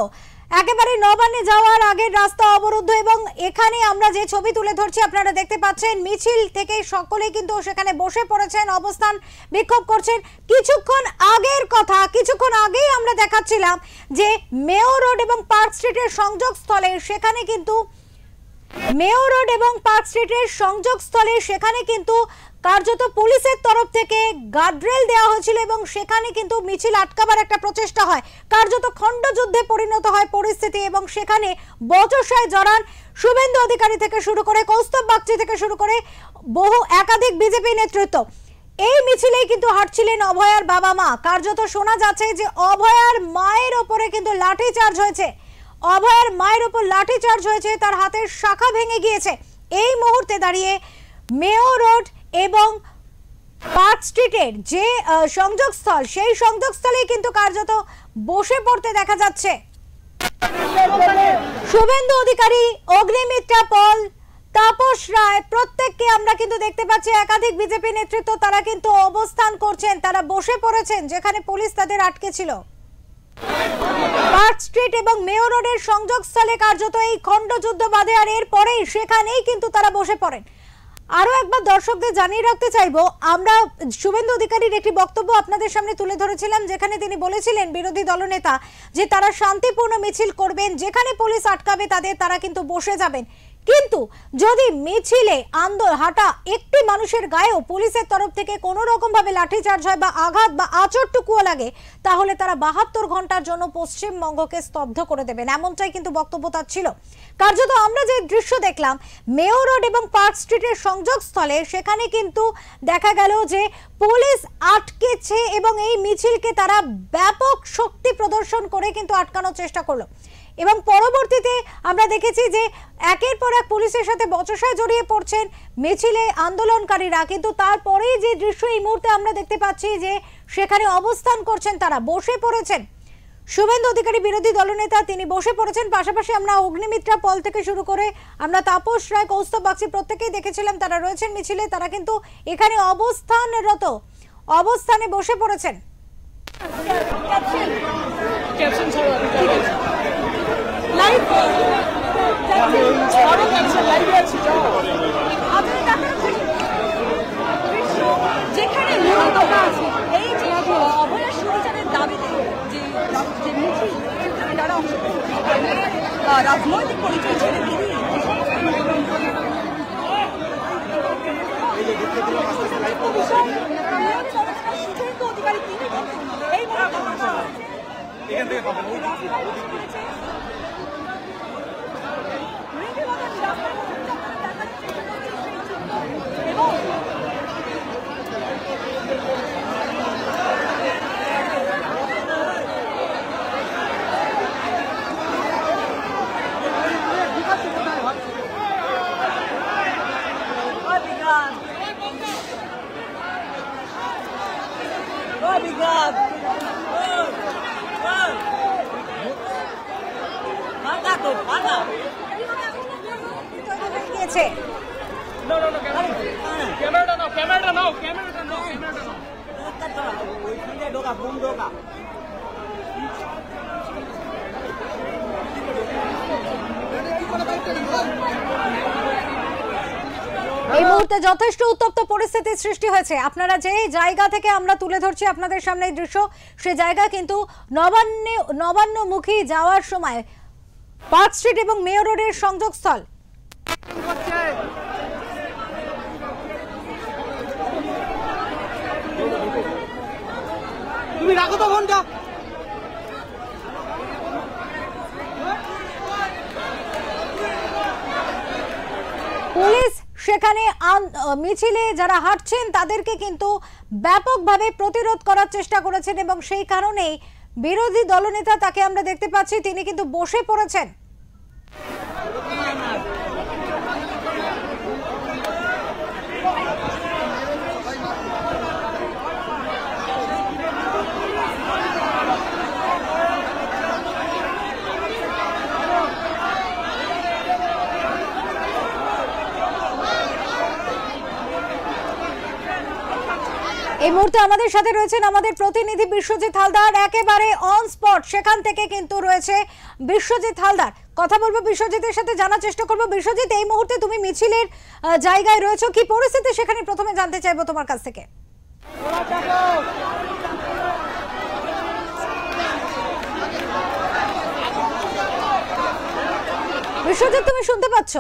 একেবারে নবান্নে যাওয়ার আগের রাস্তা অবরুদ্ধ। এবং এখানে আমরা যে ছবি তুলে ধরছি আপনারা দেখতে পাচ্ছেন, মিছিল থেকে সকলে কিন্তু সেখানে বসে পড়েছেন, অবস্থান বিক্ষোভ করছেন। কিছুক্ষণ আগেই আমরা দেখাচ্ছিলাম যে মেয়ো রোড এবং পার্ক স্ট্রিটের সংযোগস্থলে সেখানে কিন্তু সেখানে কিন্তু কার্যত পুলিশের তরফ থেকে গার্ডরেল দেওয়া হয়েছিল এবং সেখানে কিন্তু মিছিল আটকাবার একটা প্রচেষ্টা হয়। কার্যত খণ্ডযুদ্ধে পরিণত হয় পরিস্থিতি এবং সেখানে বচসায় জড়ান শুভেন্দু অধিকারী থেকে শুরু করে কৌস্তব বাগচি থেকে শুরু করে বহু একাধিক বিজেপি নেতৃত্ব। এই মিছিলেই কিন্তু হাঁটছিলেন অভয়ার বাবা মা। কার্যত শোনা যাচ্ছে যে অভয়ার মায়ের ওপরে কিন্তু লাঠিচার্জ হয়েছে, তার হাতের শাখা ভেঙে গিয়েছে। এই মুহূর্তে দাঁড়িয়ে মেয়ো রোড এবং পার্ক স্ট্রিটের যে সংযোগস্থল, সেই সংযোগস্থলেই কিন্তু কার্যত বসে পড়তে দেখা যাচ্ছে শুভেন্দু অধিকারী, অগ্নিমিত্রা পল, তাপস রায়, প্রত্যেককে আমরা কিন্তু দেখতে পাচ্ছি। একাধিক বিজেপি নেতৃত্ব তারা কিন্তু অবস্থান করছেন, তারা বসে পড়েছেন যেখানে পুলিশ তাদের আটকে ছিল। পার্ক স্ট্রিট এবং মেয়ো রোডের সংযোগস্থলে কার্যত এই খণ্ডযুদ্ধ বাধে, আর এরপরেই সেখানেই কিন্তু তারা বসে পড়েন। আরো একবার দর্শকদের জানিয়ে রাখতে চাইবো, আমরা শুভেন্দু অধিকারীর একটি বক্তব্য আপনাদের সামনে তুলে ধরেছিলাম যেখানে তিনি বলেছিলেন বিরোধী দলনেতা যে তারা শান্তিপূর্ণ মিছিল করবেন, যেখানে পুলিশ আটকাবে তারা কিন্তু বসে যাবেন। কিন্তু যদি মিছিলে হাঁটা একটি মানুষের গায়েও পুলিশের তরফ থেকে কোনো রকম ভাবে লাঠিচার্জ হয় বা আঘাত বা আঁচড়টুকুও লাগে, তাহলে তারা 72 ঘন্টার জন্য পশ্চিমবঙ্গকে স্তব্ধ করে দেবেন, এমনটাই কিন্তু বক্তব্য তার ছিল। কার্যত আমরা যে দৃশ্য দেখলাম মেয়র রোড এবং পার্ক স্ট্রিটের সংযোগস্থলে, সেখানে কিন্তু দেখা গেল যে পুলিশ আটকেছে এবং এই মিছিলকে তারা ব্যাপক শক্তি প্রদর্শন করে কিন্তু আটকানোর চেষ্টা করলো। এবং পরবর্তীতে আমরা দেখেছি যে একের পর এক পুলিশের সাথে বচসায় জড়িয়ে পড়ছেন মিছিলে আন্দোলনকারীরা। কিন্তু তারপরেই যে দৃশ্য এই মুহূর্তে আমরা দেখতে পাচ্ছি যে সেখানে অবস্থান করছেন, তারা বসে পড়েছেন। শুভেন্দু অধিকারী বিরোধী দলনেতা, তিনি বসে পড়েছেন। পাশাপাশি আমরা অগ্নিমিত্রা পল থেকে শুরু করে আমরা তাপস রায়, কৌস্তব বাগচি প্রত্যেকেই দেখেছিলাম তারা রয়েছেন মিছিলে। তারা কিন্তু এখানে অবস্থানে বসে পড়েছেন। যেখানে এই যে অভয়া সুবিচারের দাবিতে যে মিছিল, যারা রাজনৈতিক পরিচয় ছেড়ে বেরিয়ে শুভেন্দু অধিকারী তিনি এই এই মুহূর্তে যথেষ্ট উত্তপ্ত পরিস্থিতির সৃষ্টি হয়েছে। আপনারা যে জায়গা থেকে আমরা তুলে ধরছি আপনাদের সামনে এই দৃশ্য, সে জায়গা কিন্তু নবান্নমুখী যাওয়ার সময় পার্ক স্ট্রিট এবং মেয়র রোডের সংযোগস্থল। তুমি রাখো তো ফোনটা। পুলিশ সেখানে মিছিলে যারা হাঁটছেন তাদেরকে কিন্তু ব্যাপকভাবে প্রতিরোধ করার চেষ্টা করেছেন এবং সেই কারণেই বিরোধী দলনেতা, তাকে আমরা দেখতে পাচ্ছি তিনি কিন্তু বসে পড়েছেন। এই মুহূর্তে আমাদের সাথে রয়েছেন আমাদের প্রতিনিধি বিশ্বজিৎ হালদার, একেবারে অন স্পট সেখান থেকে কিন্তু রয়েছে বিশ্বজিৎ হালদার। কথা বলবো বিশ্বজিতের সাথে, জানার চেষ্টা করবো। বিশ্বজিৎ, এই মুহূর্তে তুমি মিছিলের জায়গায় রয়েছো, কি পরিস্থিতি সেখানে প্রথমে জানতে চাইবো তোমার কাছ থেকে। বিশ্বজিৎ, তুমি শুনতে পাচ্ছ?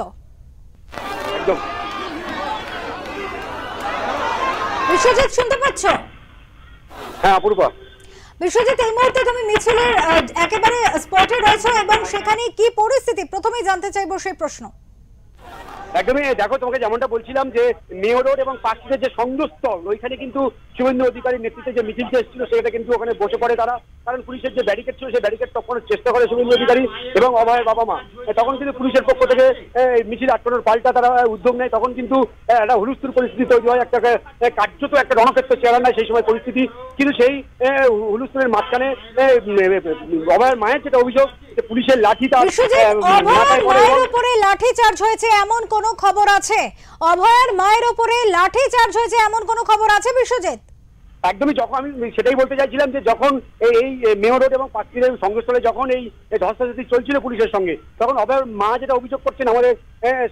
বিশ্বজিৎ, শুনতে পাচ্ছ? হ্যাঁ অপূর্বা। বিশ্বজিৎ, এই মুহূর্তে তুমি মিছিলের একেবারে স্পটে রয়েছো এবং সেখানে কি পরিস্থিতি প্রথমেই জানতে চাইবো সেই প্রশ্ন। একদমই দেখো, তোমাকে যেমনটা বলছিলাম যে মেয়র রোড এবং পার্ক স্ট্রিটের যে সংযোগস্থল, ওইখানে কিন্তু শুভেন্দু অধিকারীর নেতৃত্বে যে মিছিলটা এসেছিল সেটা কিন্তু ওখানে বসে পড়ে তারা। কারণ পুলিশের যে ব্যারিকেড ছিল সেই ব্যারিকেড টপকানোর চেষ্টা করে শুভেন্দু অধিকারী এবং অভয়ের বাবা মা। তখন কিন্তু পুলিশের পক্ষ থেকে মিছিল আটকানোর পাল্টা তারা উদ্যোগ নেয়। তখন কিন্তু একটা হুলস্থুল পরিস্থিতি তৈরি হয়, একটা কার্যত একটা রণক্ষেত্র চেহারা নেয় সেই সময় পরিস্থিতি। কিন্তু সেই হুলস্থুলের মাঝখানে অভয়ের মায়ের যেটা অভিযোগ, পুলিশের লাঠি তার মায়ের উপরে লাঠি চার্জ হয়েছে এমন কোনো খবর আছে? অভয়ের মায়ের উপরে লাঠি চার্জ হয়েছে এমন কোনো খবর আছে বিশ্বজিৎ? একদমই, যখন আমি সেটাই বলতে চাইছিলাম যে যখন এই মেয়র রোড এবং পার্ক স্ট্রিটের সংযোগস্থলে যখন এই ধস্তাধস্তি চলছিল পুলিশের সঙ্গে, তখন অভয়ের মা যেটা অভিযোগ করছেন আমাদের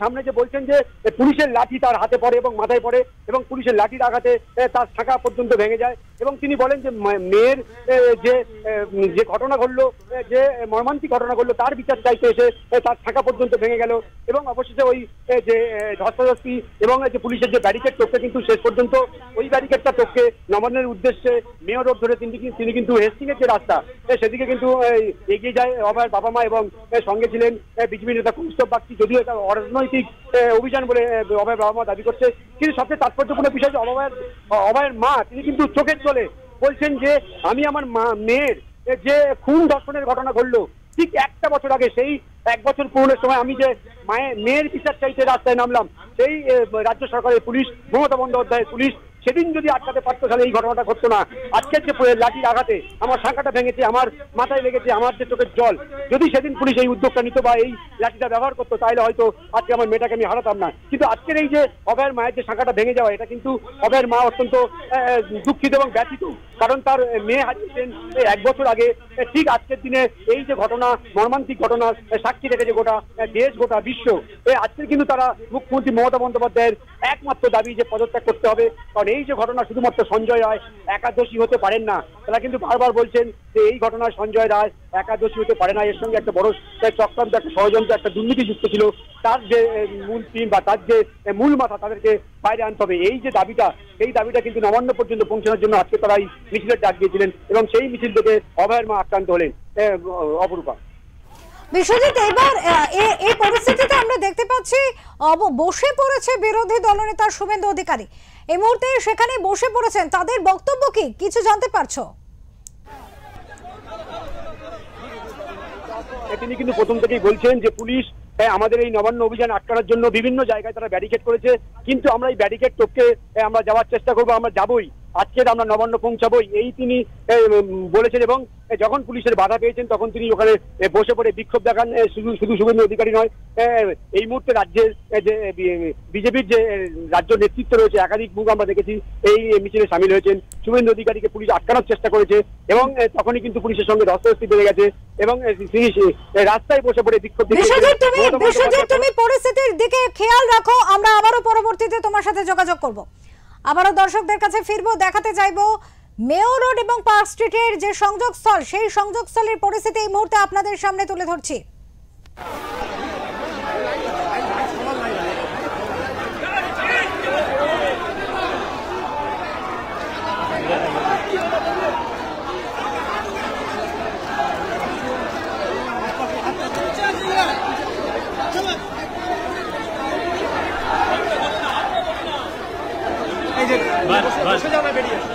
সামনে যে বলছেন যে পুলিশের লাঠি তার হাতে পড়ে এবং মাথায় পড়ে এবং পুলিশের লাঠির আঘাতে তার শাখা পর্যন্ত ভেঙে যায় এবং তিনি বলেন যে মেয়ের যে ঘটনা ঘটলো, যে মর্মান্তিক ঘটনা ঘটলো, তার বিচার চাইতে এসে তার শাখা পর্যন্ত ভেঙে গেল এবং অবশেষে ওই যে ধস্তাধস্তি এবং যে পুলিশের যে ব্যারিকেড টপকে কিন্তু শেষ পর্যন্ত ওই ব্যারিকেডটা টপকে নবান্নের উদ্দেশ্যে মেয়র রোড ধরে তিনি কিন্তু হেস্টিংয়ের যে রাস্তা সেদিকে কিন্তু এগিয়ে যায় অভয়ের বাবা মা এবং সঙ্গে ছিলেন বিজেপি নেতা কৌস্তব বাগচি। যদিও এটা অরাজনৈতিক অভিযান বলে অভয়ের বাবা মা দাবি করছে, কিন্তু সবচেয়ে তাৎপর্যপূর্ণ বিষয় যে অভয়ের মা তিনি কিন্তু চোখের জলে বলছেন যে আমি আমার মেয়ের যে খুন ধর্ষণের ঘটনা ঘটলো ঠিক একটা বছর আগে, সেই এক বছর পূরণের সময় আমি যে মেয়ের বিচার চাইতে রাস্তায় নামলাম, সেই রাজ্য সরকারের পুলিশ, মমতা বন্দ্যোপাধ্যায়ের পুলিশ সেদিন যদি আটকাতে পারতো তাহলে এই ঘটনাটা ঘটতো না। আজকের যে লাঠির আঘাতে আমার শাখাটা ভেঙেছে, আমার মাথায় লেগেছে, আমার যে চোখের জল, যদি সেদিন পুলিশ এই উদ্যোগটা নিত বা এই লাঠিটা ব্যবহার করতো তাহলে হয়তো আজকে আমার মেয়েটাকে আমি হারাতাম না। কিন্তু আজকের এই যে অভয়ের মায়ের যে শাখাটা ভেঙে যাওয়া, এটা কিন্তু অভয়ের মা অত্যন্ত দুঃখিত এবং ব্যথিত, কারণ তার মেয়ে হারিয়েছেন এক বছর আগে। ঠিক আজকের দিনে এই যে ঘটনা, মর্মান্তিক ঘটনা সাক্ষী রেখেছে গোটা দেশ, গোটা বিশ্ব। আজকে কিন্তু তারা মুখ্যমন্ত্রী মমতা বন্দ্যোপাধ্যায়ের একমাত্র দাবি যে পদত্যাগ করতে হবে, কারণ এই যে ঘটনা শুধুমাত্র সঞ্জয় রায় একাদোষী হতে পারেন না। তারা কিন্তু বারবার বলছেন যে এই ঘটনায় সঞ্জয় রায় একাদোষী হতে পারে না, এর সঙ্গে একটা বড় চক্রান্ত, একটা ষড়যন্ত্র, একটা দুর্নীতি যুক্ত ছিল। তার যে মূল টিম বা তার যে মূল মাথা, তাদেরকে বাইরে আনতে হবে। এই যে দাবিটা, এই দাবিটা কিন্তু নবান্ন পর্যন্ত পৌঁছানোর জন্য আজকে তারা এই মিছিলের ডাক দিয়েছিলেন এবং সেই মিছিল থেকে অভয়ের মা আক্রান্ত হলেন। অপরূপা। বিশ্বজিৎ, এবার এই পরিস্থিতিতে আমরা দেখতে পাচ্ছি বসে পড়েছে বিরোধী দলনেতা শুভেন্দু অধিকারী। এই মুহূর্তে সেখানে বসে পড়েছেন, তাদের বক্তব্য কি কিছু জানতে পারছো? তিনি কিন্তু প্রথম থেকেই বলছেন যে পুলিশ আমাদের এই নবান্ন অভিযান আটকানোর জন্য বিভিন্ন জায়গায় তারা ব্যারিকেড করেছে, কিন্তু আমরা এই ব্যারিকেড টপকে আমরা যাওয়ার চেষ্টা করবো, আমরা যাবই, আজকে আমরা নবান্ন পৌঁছাবোই, এই তিনি বলেছেন। এবং যখন পুলিশের বাধা পেয়েছেন তখন তিনি ওখানে বসে পড়ে বিক্ষোভ দেখান। শুধু শুভেন্দু অধিকারী নয়, এই মুহূর্তে রাজ্যের যে বিজেপির যে রাজ্য নেতৃত্ব রয়েছে, একাধিক মুখ আমরা দেখেছি এই মিছিলে সামিল হয়েছেন। শুভেন্দু অধিকারীকে পুলিশ আটকানোর চেষ্টা করেছে এবং তখনই কিন্তু পুলিশের সঙ্গে ধস্তাধস্তি বেড়ে গেছে এবং তিনি রাস্তায় বসে পড়ে বিক্ষোভ। বিশ্বজিৎ, তুমি পরিস্থিতির দিকে খেয়াল রাখো, আমরা আবারও পরবর্তীতে তোমার সাথে যোগাযোগ করব। আবারও দর্শকদের কাছে ফিরবো, দেখাতে চাইবো মেয়র রোড এবং পার্ক স্ট্রিটের যে সংযোগস্থল, সেই সংযোগস্থলের পরিস্থিতি এই মুহূর্তে আপনাদের সামনে তুলে ধরছি। বসে যাবে, বেরিয়ে আসো,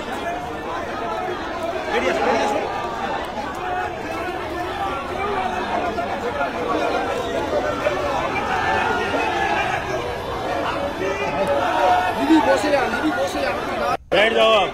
বেরিয়ে আসো, বেরিয়ে আসো। দিদি বসে যান, দিদি বসে যান, बैठ जाओ आप।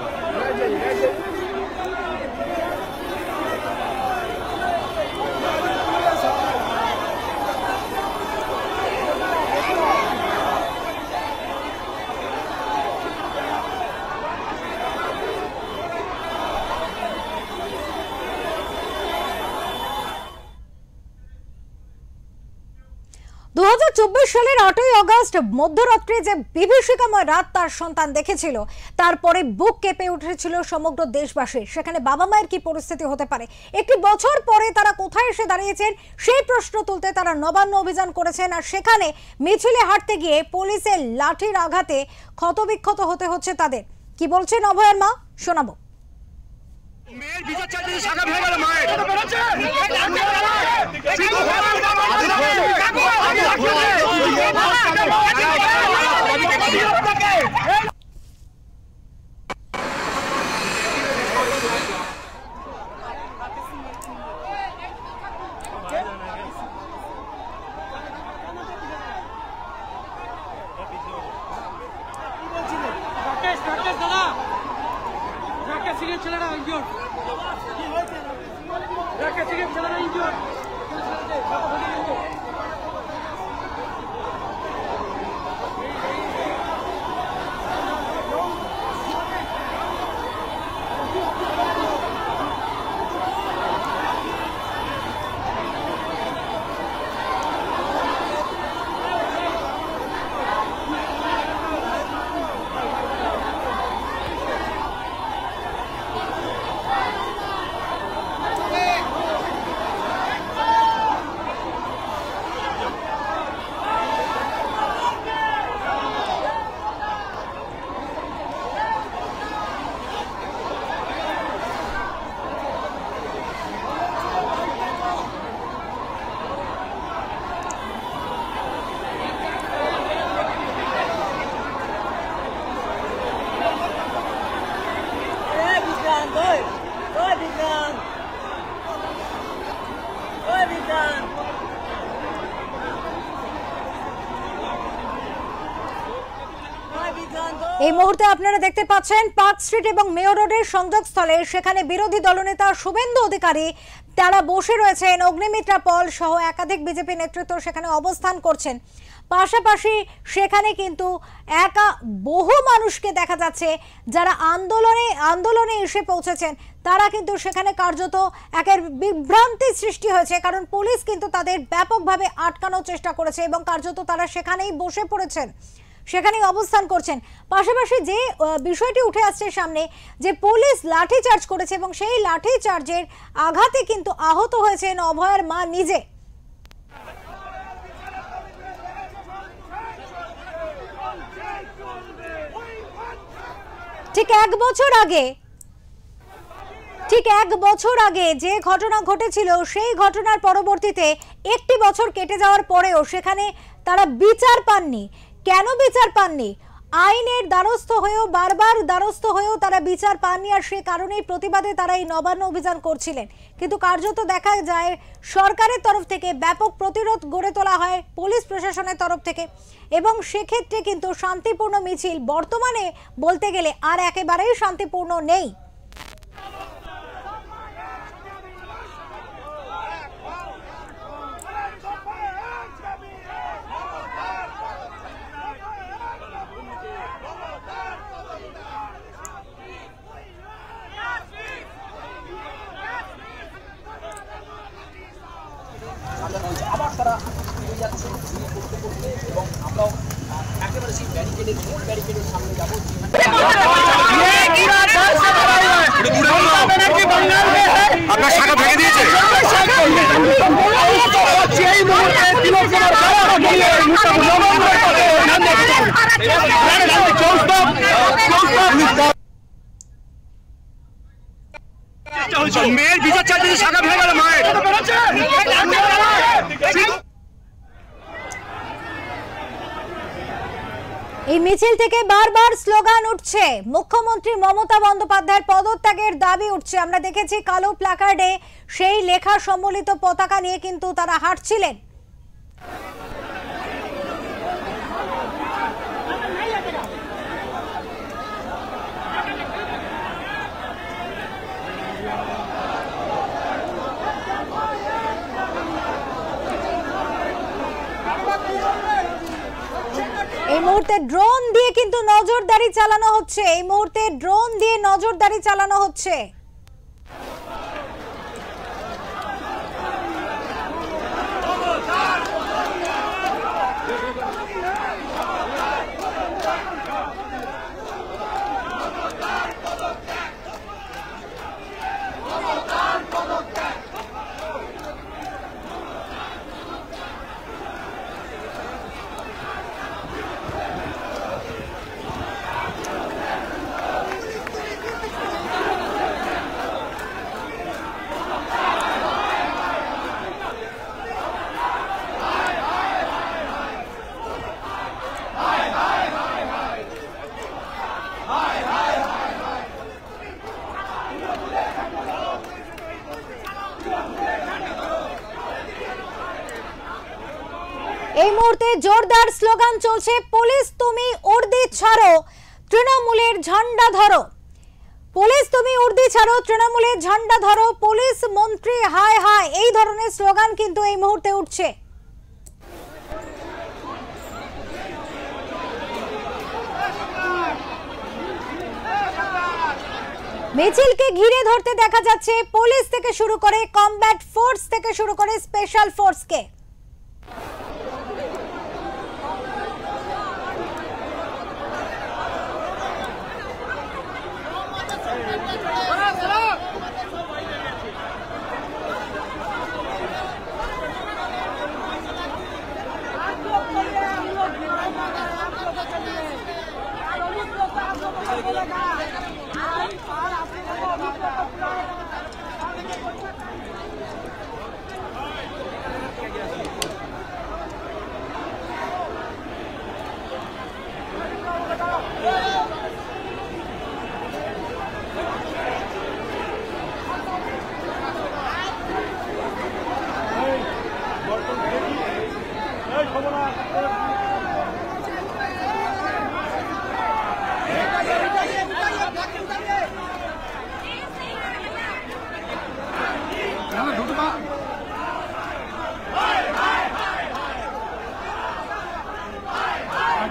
সালের 8ই আগস্ট মধ্যরাত্রে যে বিভীষিকাময় রাত তার সন্তান দেখেছিল, তারপরে বুক কেঁপে উঠেছিল সমগ্র দেশবাসী। সেখানে বাবা মায়ের কি পরিস্থিতি হতে পারে? একটি বছর পরে তারা কোথায় এসে দাঁড়িয়েছেন সেই প্রশ্ন তুলতে তারা নবান্ন অভিযান করেছেন, আর সেখানে মিছিলে হাঁটতে গিয়ে পুলিশের লাঠির আঘাতে ক্ষতবিক্ষত হতে হচ্ছে তাদের। কি বলছেন অভয়ের মা, শোনাবো। মেয়ের বিচার চাইতে শাখা ভেঙে গেল মায়ের। ছেলেরা ইনজিওর, ছেলেরা ইনজিওর। এই মুহূর্তে আপনারা দেখতে পাচ্ছেন পার্ক স্ট্রিট এবং মেয়র রোডের সংযোগস্থলে সেখানে বিরোধী দলনেতা শুভেন্দু অধিকারী তারা বসে রয়েছেন। অগ্নিমিত্রা পল সহ একাধিক বিজেপি নেতৃত্ব সেখানে অবস্থান করছেন। পাশাপাশি সেখানে কিন্তু একা বহু মানুষকে দেখা যাচ্ছে যারা আন্দোলনে এসে পৌঁছেছেন। তারা কিন্তু সেখানে কার্যত একের বিভ্রান্তি সৃষ্টি হয়েছে, কারণ পুলিশ কিন্তু তাদের ব্যাপকভাবে আটকানোর চেষ্টা করেছে এবং কার্যত তারা সেখানেই বসে পড়েছেন, সেখানেই অবস্থান করছেন। পাশাপাশি যে বিষয়টি উঠে আসছে সামনে, যে পুলিশ লাঠিচার্জ করেছে এবং সেই লাঠিচার্জের আঘাতে কিন্তু আহত হয়েছেন অভয়ার মা নিজে। ঠিক এক বছর আগে যে ঘটনা ঘটেছিল, সেই ঘটনার পরবর্তীতে একটি বছর কেটে যাওয়ার পরেও সেখানে তারা বিচার পাননি। কেন বিচার পাননি? আইনের দ্বারস্থ হয়েও, বারবার দ্বারস্থ হয়েও তারা বিচার পাননি, আর সে কারণেই প্রতিবাদে তারা এই নবান্ন অভিযান করছিলেন। কিন্তু কার্যত দেখা যায় সরকারের তরফ থেকে ব্যাপক প্রতিরোধ গড়ে তোলা হয় পুলিশ প্রশাসনের তরফ থেকে, এবং সেক্ষেত্রে কিন্তু শান্তিপূর্ণ মিছিল বর্তমানে বলতে গেলে আর একেবারেই শান্তিপূর্ণ নেই। আবার তারা ফিরে যাচ্ছে এবং আমরাও একেবারে সেই ব্যারিকেডের মূল ব্যারিকেডের সামনে যাবো। আপনার শাখা ভেঙে দিয়েছে। মেয়ের বিচার চাইতে শাখা ভেঙে গেল মায়ের। এই মিছিল থেকে বারবার স্লোগান উঠছে, মুখ্যমন্ত্রী মমতা বন্দ্যোপাধ্যায়ের পদত্যাগের দাবি উঠছে। আমরা দেখেছি কালো প্ল্যাকার্ডে সেই লেখা সম্বলিত পতাকা নিয়ে কিন্তু তারা হাঁটছিলেন। এই মুহূর্তে ড্রোন দিয়ে কিন্তু নজরদারি চালানো হচ্ছে। এই মুহূর্তে জোরদার স্লোগান চলছে, পুলিশ তুমি উর্দি ছাড়ো, তৃণমূলের ঝান্ডা ধরো। পুলিশ তুমি উর্দি ছাড়ো, তৃণমূলের ঝান্ডা ধরো, পুলিশ মন্ত্রী হায় হায়, এই ধরনের স্লোগান কিন্তু এই মুহূর্তে উঠছে। মিছিলকে ঘিরে ধরতে দেখা যাচ্ছে পুলিশ থেকে শুরু করে কমব্যাট ফোর্স থেকে শুরু করে স্পেশাল ফোর্সকে।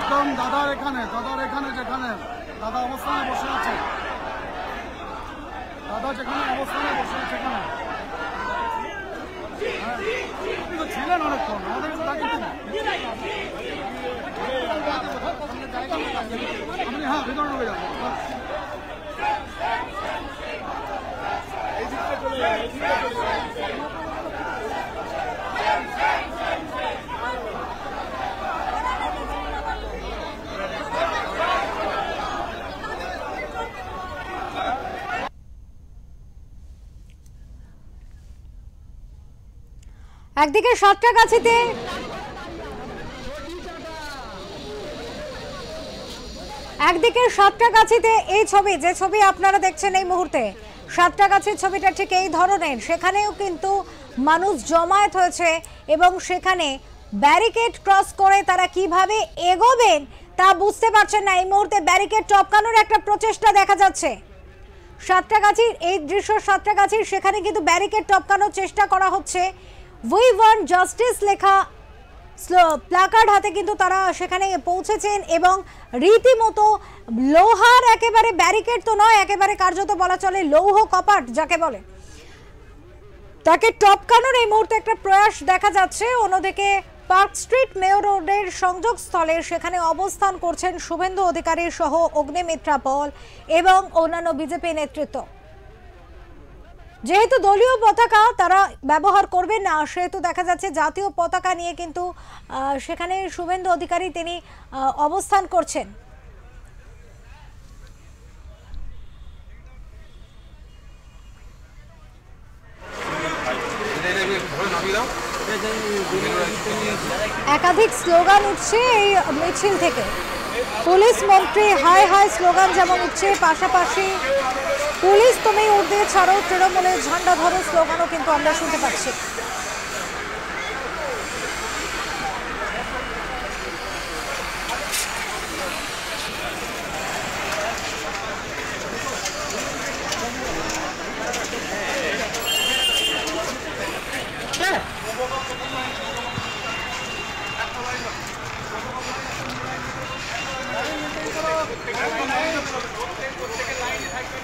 একদম দাদার এখানে যেখানে দাদা অবস্থানে বসে আছে, দাদা যেখানে অবস্থানে বসে আছে সেখানে আপনি তো ছিলেন অনেকক্ষণ, আমাদের কাছে ডাকেন আপনি। হ্যাঁ, ভিতরে ঢুকে যাবেন। একদিকে সাতটাগাছিতে এই ছবি, যে ছবি আপনারা দেখছেন এই মুহূর্তে, সাতটাগাছির ছবিটা ঠিক এই ধরনের। সেখানেও কিন্তু মানুষ জমায়েত হয়েছে এবং সেখানে ব্যারিকেড ক্রস করে তারা কিভাবে এগোবেন তা বুঝতে পারছেন না। এই মুহূর্তে ব্যারিকেড টপকানোর একটা প্রচেষ্টা দেখা যাচ্ছে। সাতটাগাছির এই দৃশ্য, সাতটাগাছির সেখানে কিন্তু ব্যারিকেড টপকানোর চেষ্টা করা হচ্ছে। উই ওয়ান্ট জাস্টিস লেখা প্লাকার্ড হাতে কিন্তু তারা সেখানে পৌঁছেছেন এবং রীতিমতো লোহার একেবারে ব্যারিকেড তো নয়, একেবারে কার্যত বলা চলে লৌহ কপাট যাকে বলে, তাকে টপকানোর এই মুহূর্তে একটা প্রয়াস দেখা যাচ্ছে। অন্যদিকে পার্ক স্ট্রিট মেয়র রোডের সংযোগস্থলে সেখানে অবস্থান করছেন শুভেন্দু অধিকারী সহ অগ্নিমিত্রা পল এবং অন্যান্য বিজেপি নেতৃত্ব। যেহেতু দলীয় পতাকা তারা ব্যবহার করবেন না, সেহেতু দেখা যাচ্ছে জাতীয় পতাকা নিয়ে কিন্তু সেখানে শুভেন্দু অধিকারী তিনি অবস্থান করছেন। একাধিক স্লোগান উঠছে এই মিছিল থেকে। পুলিশ মন্ত্রী হাই হাই স্লোগান যেমন উঠছে, পাশাপাশি পুলিশ তুমি উর্দে ছাড়ো, তৃণমূলের ঝান্ডা ধরো স্লোগানও কিন্তু আমরা শুনতে পাচ্ছি। প্রত্যেকের লাইনে থাকবেন,